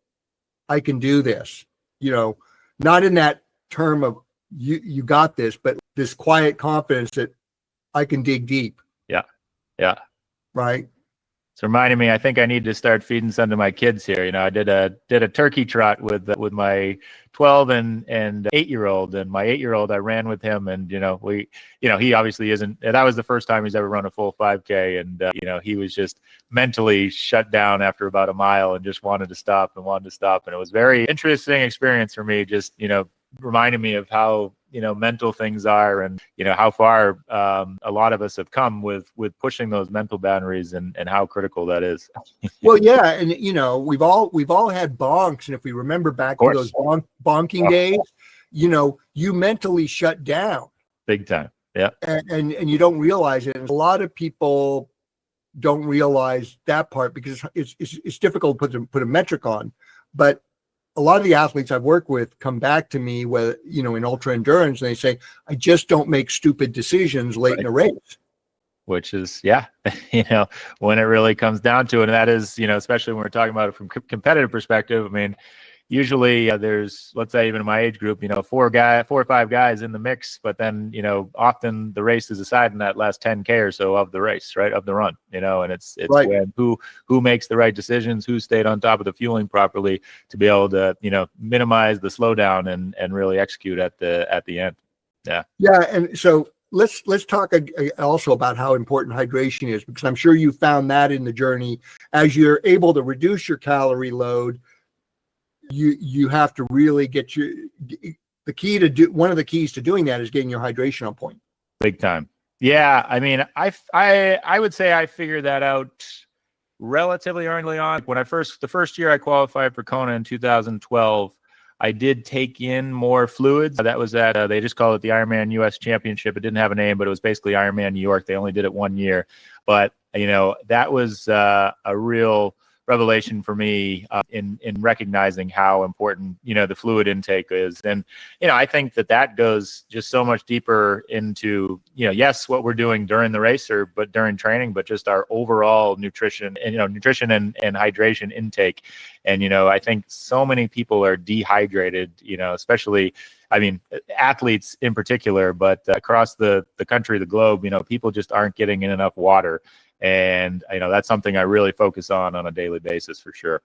I can do this, not in that term of you got this, but this quiet confidence that I can dig deep. Yeah. Yeah. Right. It's reminding me, I think I need to start feeding some to my kids here. I did a turkey trot with my 12 and 8-year-old, and my 8-year-old, I ran with him, and he obviously isn't. That was the first time he's ever run a full 5K, and he was just mentally shut down after about a mile and just wanted to stop, and it was a very interesting experience for me. Just reminded me of how mental things are, and how far a lot of us have come with pushing those mental boundaries, and how critical that is. Well, yeah, and we've all had bonks, and if we remember back to those bonking days, you mentally shut down big time. Yeah. And you don't realize it. And a lot of people don't realize that part, because it's difficult to put a metric on. But a lot of the athletes I've worked with come back to me with, in ultra endurance, and they say, I just don't make stupid decisions late in a race. Which is, when it really comes down to it. And that is, especially when we're talking about it from competitive perspective. I mean, usually there's, let's say even in my age group, 4 or 5 guys in the mix, but then, often the race is decided in that last 10K or so of the race, right, of the run, and it's right. When who makes the right decisions, who stayed on top of the fueling properly to be able to, minimize the slowdown and really execute at the end. Yeah. Yeah. And so let's talk also about how important hydration is, because I'm sure you found that in the journey. As you're able to reduce your calorie load, you have to really get one of the keys to doing that is getting your hydration on point. Big time. Yeah. I mean, I would say I figured that out relatively early on. When the first year I qualified for Kona in 2012, I did take in more fluids. That was at, they just called it the Ironman US Championship. It didn't have a name, but it was basically Ironman New York. They only did it 1 year. But, that was a real revelation for me in recognizing how important, the fluid intake is. And, I think that goes just so much deeper into, yes, what we're doing during the race but during training, but just our overall nutrition and, nutrition and hydration intake. And, I think so many people are dehydrated, especially, I mean, athletes in particular, but across the country, the globe, people just aren't getting in enough water. And, that's something I really focus on a daily basis for sure.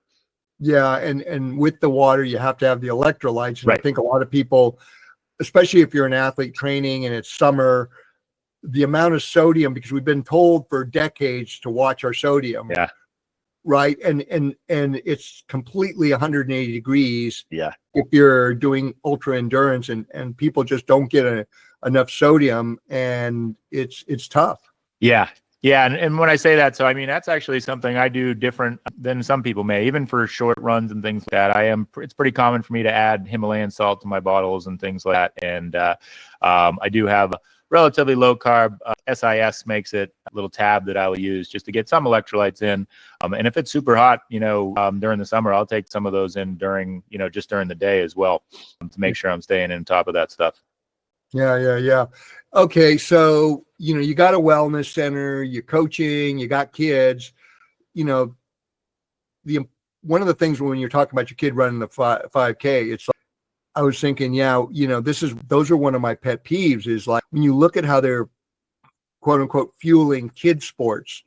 Yeah. And with the water, you have to have the electrolytes. And right. I think a lot of people, especially if you're an athlete training and it's summer, the amount of sodium, because we've been told for decades to watch our sodium. Yeah. Right. And it's completely 180 degrees. Yeah. If you're doing ultra endurance, and people just don't get enough sodium, and it's tough. Yeah. Yeah. And when I say that, so I mean, that's actually something I do different than some people may, even for short runs and things like that. It's pretty common for me to add Himalayan salt to my bottles and things like that. And I do have relatively low carb. SIS makes it a little tab that I will use just to get some electrolytes in. And if it's super hot, during the summer, I'll take some of those in during, just during the day as well, to make sure I'm staying on top of that stuff. Yeah. Okay. So, you got a wellness center, you're coaching, you got kids, one of the things when you're talking about your kid running the 5K, it's like, I was thinking, those are one of my pet peeves is like when you look at how they're quote unquote fueling kid sports,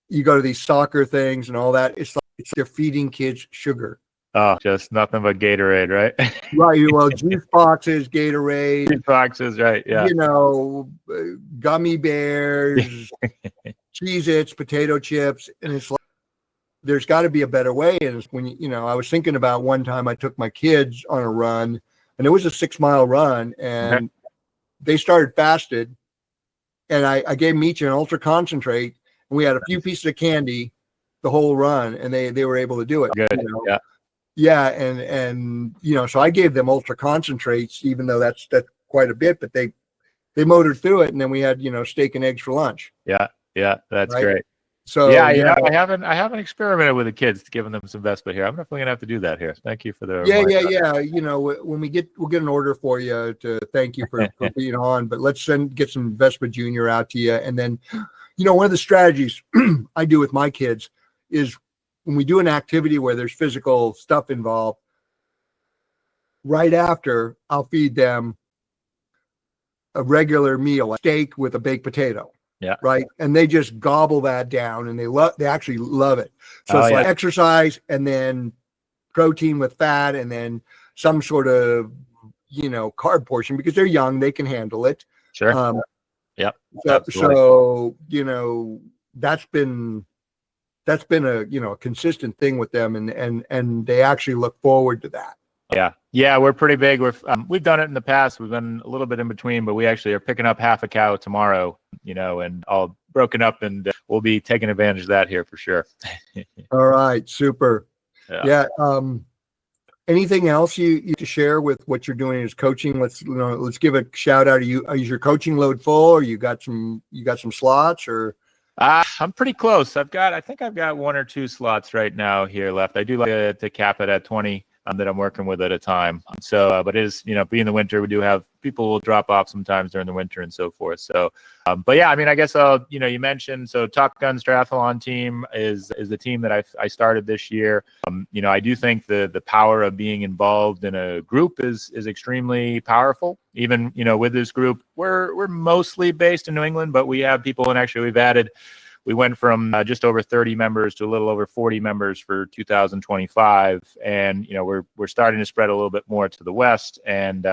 you go to these soccer things and all that. It's like they're feeding kids sugar. Oh, just nothing but Gatorade, right? Right. Well, juice boxes, Gatorade, Juice boxes, right? Yeah. Gummy bears, Cheez-Its, potato chips, and it's like there's got to be a better way. And it's when I was thinking about one time I took my kids on a run, and it was a 6-mile run, and they started fasted, and I gave them each an ultra concentrate, and we had a few pieces of candy the whole run, and they were able to do it. Good. Yeah, and so I gave them ultra concentrates, even though that's quite a bit, but they motored through it, and then we had steak and eggs for lunch. Yeah, that's right? great. So yeah, I haven't experimented with the kids, giving them some Vespa here. I'm definitely gonna have to do that here. Thank you for the when we'll get an order for you to thank you for being on, but let's get some Vespa Junior out to you, and then one of the strategies I do with my kids is when we do an activity where there's physical stuff involved, right after I'll feed them a regular meal, a steak with a baked potato. Yeah. Right. And they just gobble that down, and they actually love it. So it's like exercise and then protein with fat and then some sort of, carb portion, because they're young, they can handle it. Sure. So, that's been a consistent thing with them, and they actually look forward to that. Yeah, we're pretty big. We've done it in the past. We've been a little bit in between, but we actually are picking up half a cow tomorrow, and all broken up, and we'll be taking advantage of that here for sure. All right, super. Yeah. Anything else you to share with what you're doing as coaching? Let's give a shout out to you. Is your coaching load full, or you got some slots, or? I'm pretty close. I think I've got 1 or 2 slots right now here left. I do like to cap it at 20 that I'm working with at a time. So, but it is, being the winter, we do have people will drop off sometimes during the winter and so forth. So, but yeah, I guess you mentioned, so Top Guns Triathlon team is the team that I started this year. I do think the power of being involved in a group is extremely powerful. Even, with this group, we're mostly based in New England, but we have people, and actually we went from just over 30 members to a little over 40 members for 2025. And, we're starting to spread a little bit more to the West. And,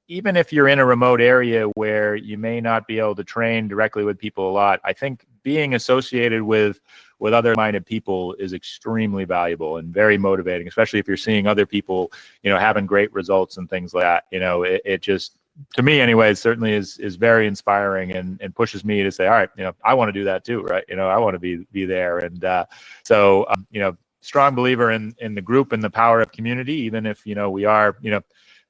even if you're in a remote area where you may not be able to train directly with people a lot, I think being associated with other minded people is extremely valuable and very motivating, especially if you're seeing other people, having great results and things like that. It just, to me anyway, certainly is very inspiring and pushes me to say, all right, I want to do that too, right? I want to be there. And strong believer in the group and the power of community, even if, we are,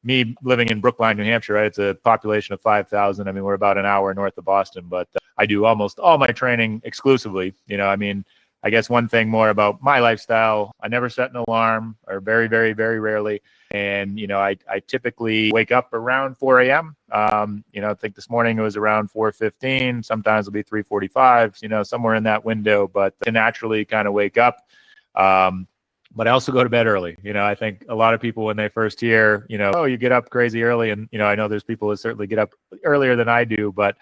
me living in Brookline, New Hampshire, right? It's a population of 5,000. We're about an hour north of Boston, but I do almost all my training exclusively. I guess one thing more about my lifestyle, I never set an alarm, or very, very, very rarely. And, I typically wake up around 4 a.m. I think this morning it was around 4:15. Sometimes it'll be 3:45, somewhere in that window, but to naturally kind of wake up. But I also go to bed early. I think a lot of people, when they first hear, oh, you get up crazy early. And, I know there's people that certainly get up earlier than I do, but,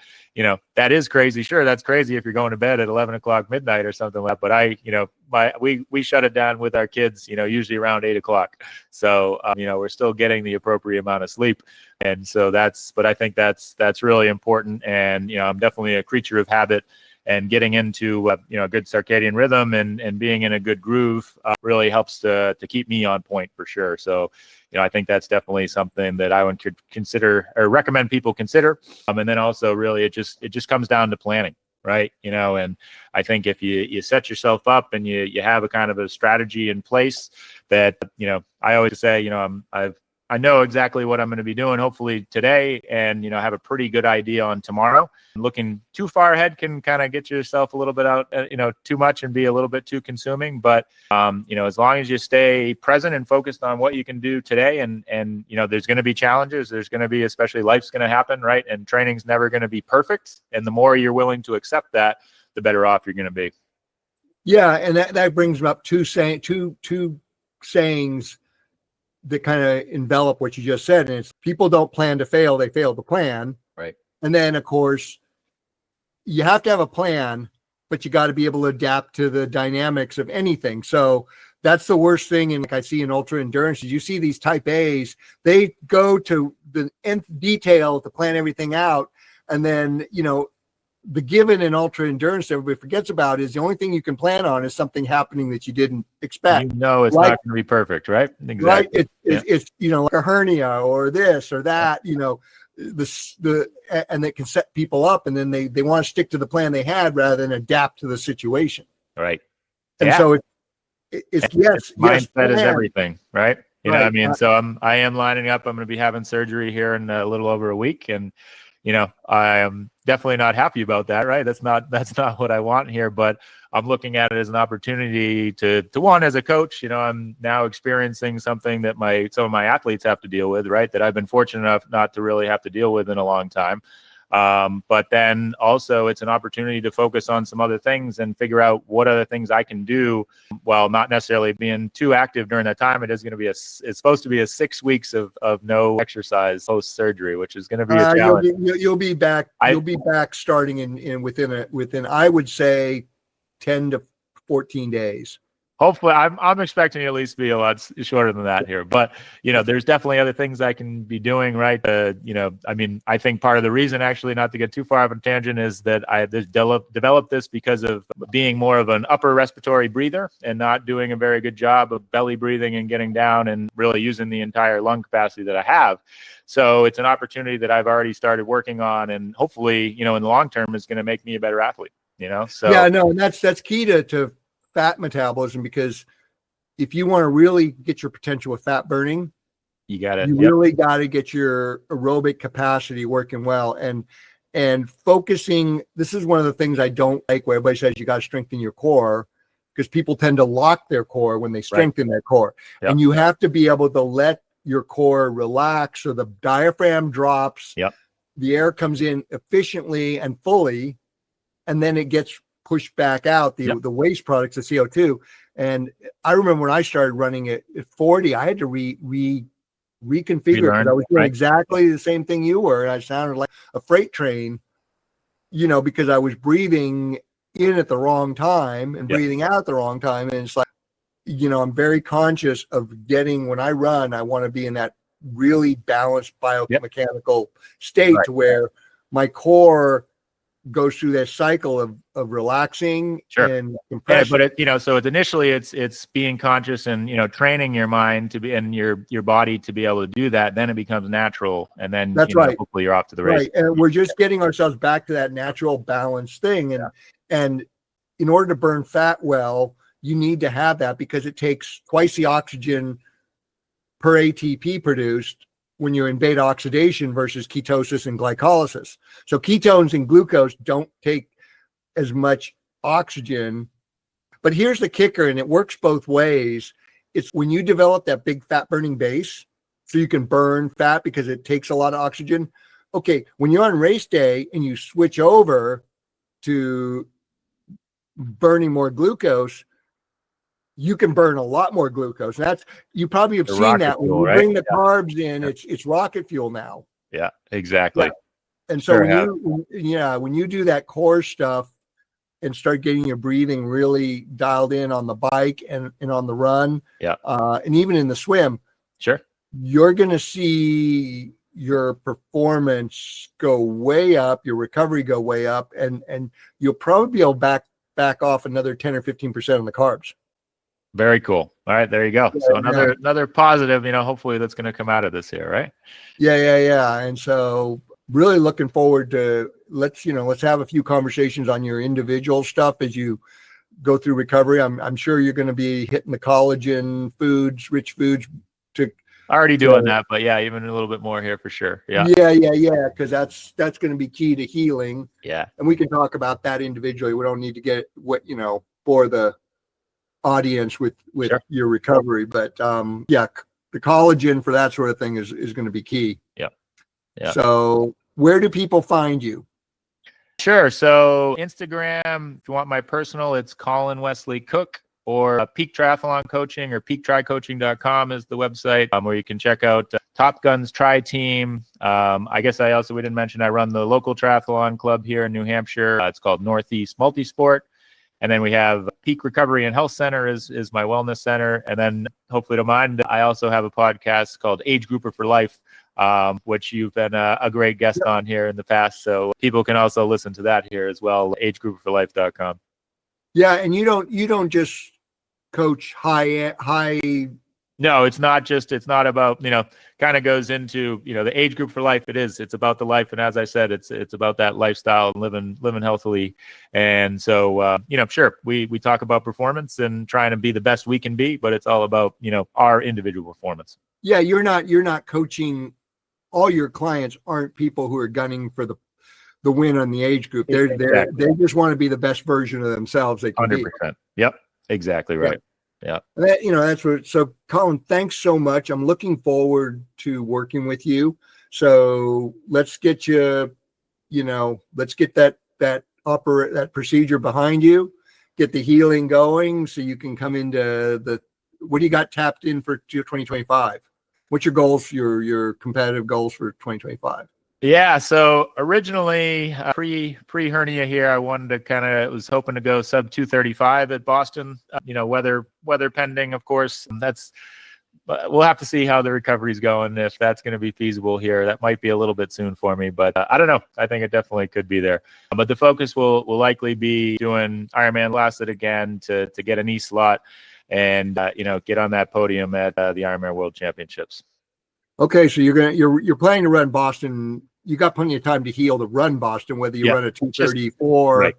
that is crazy. Sure, that's crazy if you're going to bed at 11 o'clock midnight or something like that. But we shut it down with our kids, usually around 8 o'clock. So, we're still getting the appropriate amount of sleep. And so but I think that's really important. And, I'm definitely a creature of habit. And getting into a good circadian rhythm and being in a good groove really helps to keep me on point for sure. So, I think that's definitely something that I would consider or recommend people consider. And then also really it just comes down to planning, right? And I think if you set yourself up and you have a kind of a strategy in place that, I always say, I know exactly what I'm going to be doing hopefully today, and, have a pretty good idea on tomorrow. Looking too far ahead can kind of get yourself a little bit out, too much and be a little bit too consuming. But, as long as you stay present and focused on what you can do today, and there's going to be challenges. There's going to be, especially life's going to happen, right? And training's never going to be perfect. And the more you're willing to accept that, the better off you're going to be. Yeah. And that brings up two sayings that kind of envelop what you just said. And it's people don't plan to fail, they fail to plan. Right. And then of course you have to have a plan, but you got to be able to adapt to the dynamics of anything. So that's the worst thing. And like I see in ultra endurance, you see these type A's, they go to the nth detail to plan everything out. And then, the given in ultra endurance everybody forgets about is the only thing you can plan on is something happening that you didn't expect. It's not going to be perfect, right? Exactly. Right. It's like a hernia or this or that, and it can set people up, and then they want to stick to the plan they had rather than adapt to the situation. Right. And so it's mindset is everything, right? You know what I mean? Right. So I am lining up. I'm going to be having surgery here in a little over a week, and I am definitely not happy about that, right? That's not what I want here, but I'm looking at it as an opportunity to one, as a coach, I'm now experiencing something that some of my athletes have to deal with, right? That I've been fortunate enough not to really have to deal with in a long time. But then also it's an opportunity to focus on some other things and figure out what other things I can do while not necessarily being too active during that time. It's supposed to be 6 weeks of no exercise post surgery, which is going to be a challenge. You'll be back. You'll be back starting within I would say 10 to 14 days. Hopefully, I'm expecting to at least be a lot shorter than that here. But, there's definitely other things I can be doing, right? I think part of the reason, actually, not to get too far off a tangent, is that I developed this because of being more of an upper respiratory breather and not doing a very good job of belly breathing and getting down and really using the entire lung capacity that I have. So it's an opportunity that I've already started working on, and hopefully, in the long term, is going to make me a better athlete, So yeah, no, and that's key to fat metabolism, because if you want to really get your potential with fat burning, you really got to get your aerobic capacity working well, and focusing. This is one of the things I don't like, where everybody says you got to strengthen your core, because people tend to lock their core when they strengthen their core. Yep. And you have to be able to let your core relax, so the diaphragm drops. Yep. The air comes in efficiently and fully, and then it gets pushed back out, the waste products, the CO2. And I remember when I started running at 40, I had to reconfigure, because I was doing exactly the same thing you were. And I sounded like a freight train, because I was breathing in at the wrong time and breathing out at the wrong time. And it's like, I'm very conscious of when I run, I want to be in that really balanced biomechanical state to where my core goes through that cycle of relaxing and compression. But so initially it's being conscious and training your mind to be, and your body to be able to do that. Then it becomes natural, and then hopefully you're off to the race. Right, and we're just getting ourselves back to that natural balance thing. And in order to burn fat well, you need to have that, because it takes twice the oxygen per ATP produced when you're in beta oxidation versus ketosis and glycolysis. So ketones and glucose don't take as much oxygen. But here's the kicker, and it works both ways. It's when you develop that big fat burning base, so you can burn fat because it takes a lot of oxygen. Okay, when you're on race day and you switch over to burning more glucose, you can burn a lot more glucose. That's, you probably have seen that when you bring the carbs in, it's rocket fuel now. Yeah, exactly. Yeah. And so when you do that core stuff and start getting your breathing really dialed in on the bike and on the run, and even in the swim, you're going to see your performance go way up, your recovery go way up, and you'll probably be able to back off another 10 or 15% on the carbs. Very cool. All right, there you go. So another positive, hopefully that's going to come out of this here, right? Yeah. And so really looking forward to, let's have a few conversations on your individual stuff as you go through recovery. I'm sure you're going to be hitting the collagen foods, rich foods, to Already doing that, but yeah, even a little bit more here for sure. Yeah. Yeah. Because that's going to be key to healing. Yeah. And we can talk about that individually. We don't need to get for the audience with Sure. your recovery, but the collagen for that sort of thing is going to be key. Yeah. So where do people find you? Sure. So Instagram, if you want my personal, it's Colin Wesley Cook, or Peak Triathlon Coaching, or peaktrycoaching.com is the website where you can check out Top Gun's Tri Team. I guess we didn't mention I run the local triathlon club here in New Hampshire. It's called Northeast Multisport. And then we have Peak Recovery and Health Center is my wellness center. And then hopefully don't mind, I also have a podcast called Age Grouper for Life, which you've been a great guest on here in the past. So people can also listen to that here as well, agegrouperforlife.com. Yeah. And you don't just coach high. No, it's not about, kind of goes into, the age group for life. It's about the life. And as I said, it's about that lifestyle and living healthily. And so, sure, we talk about performance and trying to be the best we can be, but it's all about, our individual performance. Yeah. You're not coaching. All your clients aren't people who are gunning for the win on the age group. They just want to be the best version of themselves they can 100%. be. Yep. Exactly right. Yeah. That's what. So Colin, thanks so much. I'm looking forward to working with you. So let's get let's get that procedure behind you, get the healing going so you can come into what do you got tapped in for 2025? What's your goals, your competitive goals for 2025? Yeah. So originally, pre hernia here, I wanted to was hoping to go sub 235 at Boston. Weather pending, of course. We'll have to see how the recovery is going. If that's going to be feasible here, that might be a little bit soon for me, but I don't know. I think it definitely could be there. But the focus will likely be doing Ironman Lasted again to get a knee slot and get on that podium at the Ironman World Championships. Okay, so you're planning to run Boston. You got plenty of time to heal to run Boston, whether you run a 234,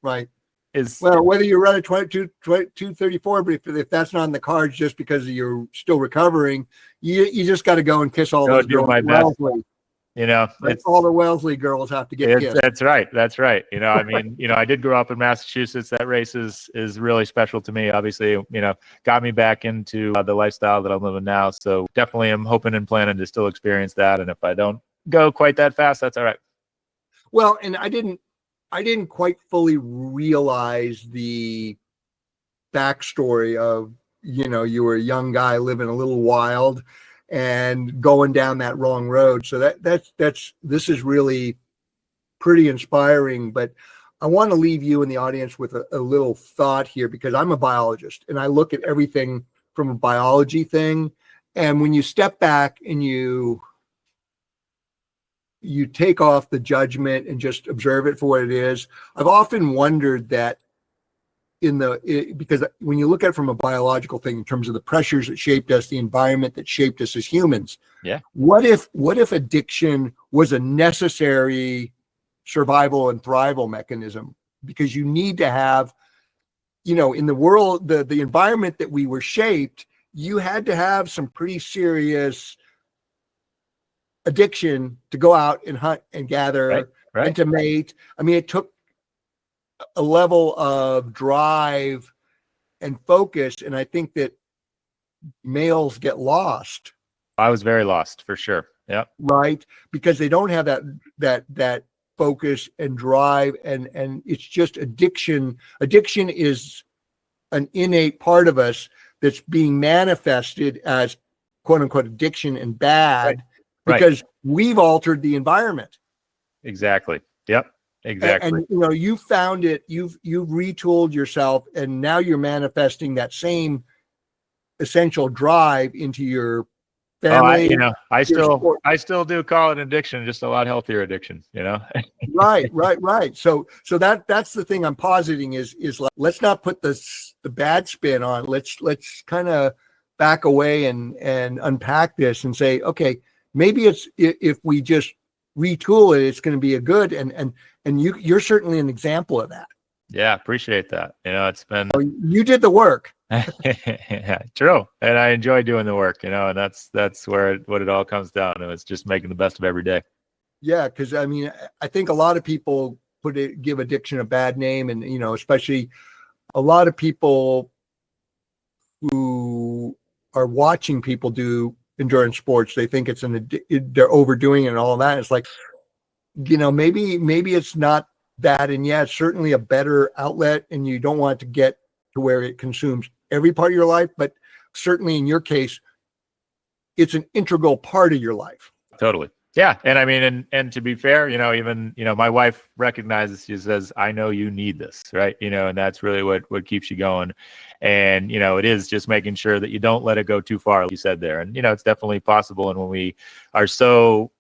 right? Whether you run a 234, but if that's not in the cards, just because you're still recovering, you just got to go and kiss all those girls. All the Wellesley girls have to get kissed. That's right. I did grow up in Massachusetts. That race is really special to me. Obviously, got me back into the lifestyle that I'm living now. So definitely I'm hoping and planning to still experience that. And if I don't go quite that fast, that's all right. Well, and I didn't quite fully realize the backstory of, you were a young guy living a little wild and going down that wrong road. So this is really pretty inspiring, but I want to leave you in the audience with a little thought here, because I'm a biologist and I look at everything from a biology thing. And when you step back and you take off the judgment and just observe it for what it is, I've often wondered that because when you look at it from a biological thing, in terms of the pressures that shaped us, the environment that shaped us as humans, what if addiction was a necessary survival and thrival mechanism? Because you need to have, in the world, the environment that we were shaped, you had to have some pretty serious addiction to go out and hunt and gather and to mate. I mean, it took a level of drive and focus, and I think that males get lost. I was very lost, for sure. Yeah. Right, because they don't have that focus and drive, and it's just addiction. Addiction is an innate part of us that's being manifested as quote unquote addiction and bad because we've altered the environment. Exactly. Yep. Exactly. And you found it, you've retooled yourself, and now you're manifesting that same essential drive into your family. I still do call it addiction, just a lot healthier addiction, Right. So that's the thing I'm positing is like, let's not put the bad spin on. Let's kind of back away and unpack this and say, okay, maybe if we just retool it, it's going to be a good, and you're certainly an example of that. Yeah, appreciate that. It's been You did the work. yeah, true. And I enjoy doing the work, and that's what it all comes down to. It's just making the best of every day. Yeah, because I mean, I think a lot of people give addiction a bad name, and especially a lot of people who are watching people do endurance sports, they think they're overdoing it and all of that. It's like, maybe it's not that, and yeah, it's certainly a better outlet, and you don't want it to get to where it consumes every part of your life, but certainly in your case, it's an integral part of your life. Totally. Yeah. And I mean, and to be fair, even, my wife recognizes, she says, I know you need this, right? And that's really what keeps you going. And, it is just making sure that you don't let it go too far, like you said there. And, it's definitely possible. And when we are so,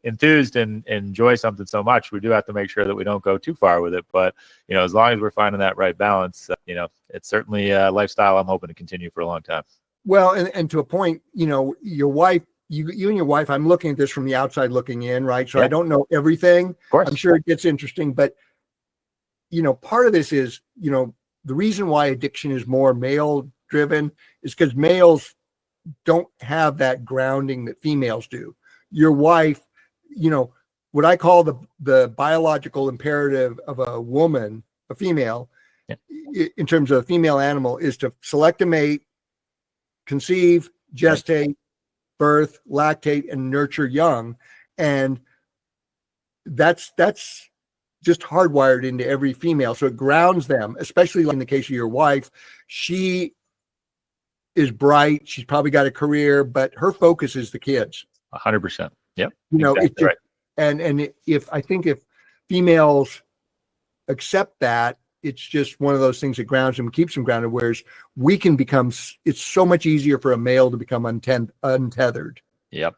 enthused and enjoy something so much, we do have to make sure that we don't go too far with it. But, as long as we're finding that right balance, it's certainly a lifestyle I'm hoping to continue for a long time. Well, and to a point, your wife, you and your wife, I'm looking at this from the outside looking in, right? So I don't know everything. Of course. I'm sure it gets interesting, but part of this is, the reason why addiction is more male driven is because males don't have that grounding that females do. Your wife, what I call the biological imperative of a woman, a female, in terms of a female animal, is to select a mate, conceive, gestate, birth, lactate, and nurture young. And that's just hardwired into every female. So it grounds them, especially in the case of your wife. She is bright. She's probably got a career, but her focus is the kids. 100%. Yep. Exactly right. And if females accept that, it's just one of those things that grounds them, keeps them grounded. Whereas we can it's so much easier for a male to become untethered. Yep.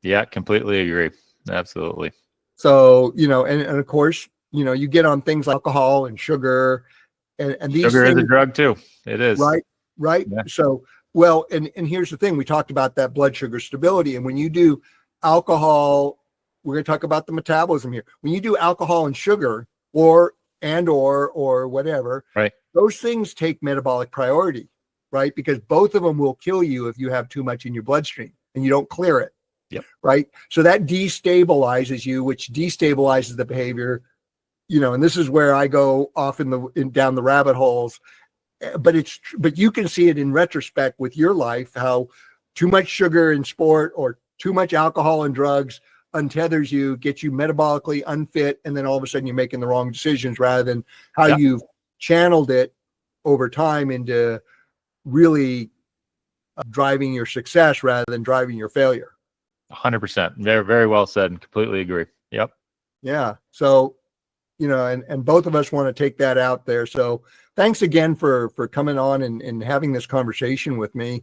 Yeah, completely agree. Absolutely. So, and of course, you get on things like alcohol and sugar, and these sugar things, is a drug too. It is. Right. Yeah. So, well, and here's the thing, we talked about that blood sugar stability. And when you do alcohol, we're going to talk about the metabolism here. When you do alcohol and sugar or whatever, right, those things take metabolic priority, right? Because both of them will kill you if you have too much in your bloodstream and you don't clear it. Yep. Right. So that destabilizes you, which destabilizes the behavior, and this is where I go off down the rabbit holes. But you can see it in retrospect with your life, how too much sugar in sport or too much alcohol and drugs untethers you, gets you metabolically unfit, and then all of a sudden you're making the wrong decisions rather than how you've channeled it over time into really driving your success rather than driving your failure. 100%. Very, very well said, and completely agree. Yep. Yeah. So, and both of us want to take that out there. So thanks again for coming on and having this conversation with me.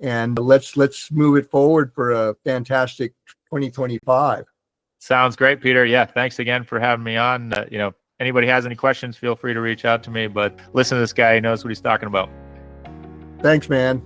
And let's move it forward for a fantastic 2025. Sounds great, Peter. Yeah. Thanks again for having me on. Anybody has any questions, feel free to reach out to me, but listen to this guy. He knows what he's talking about. Thanks, man.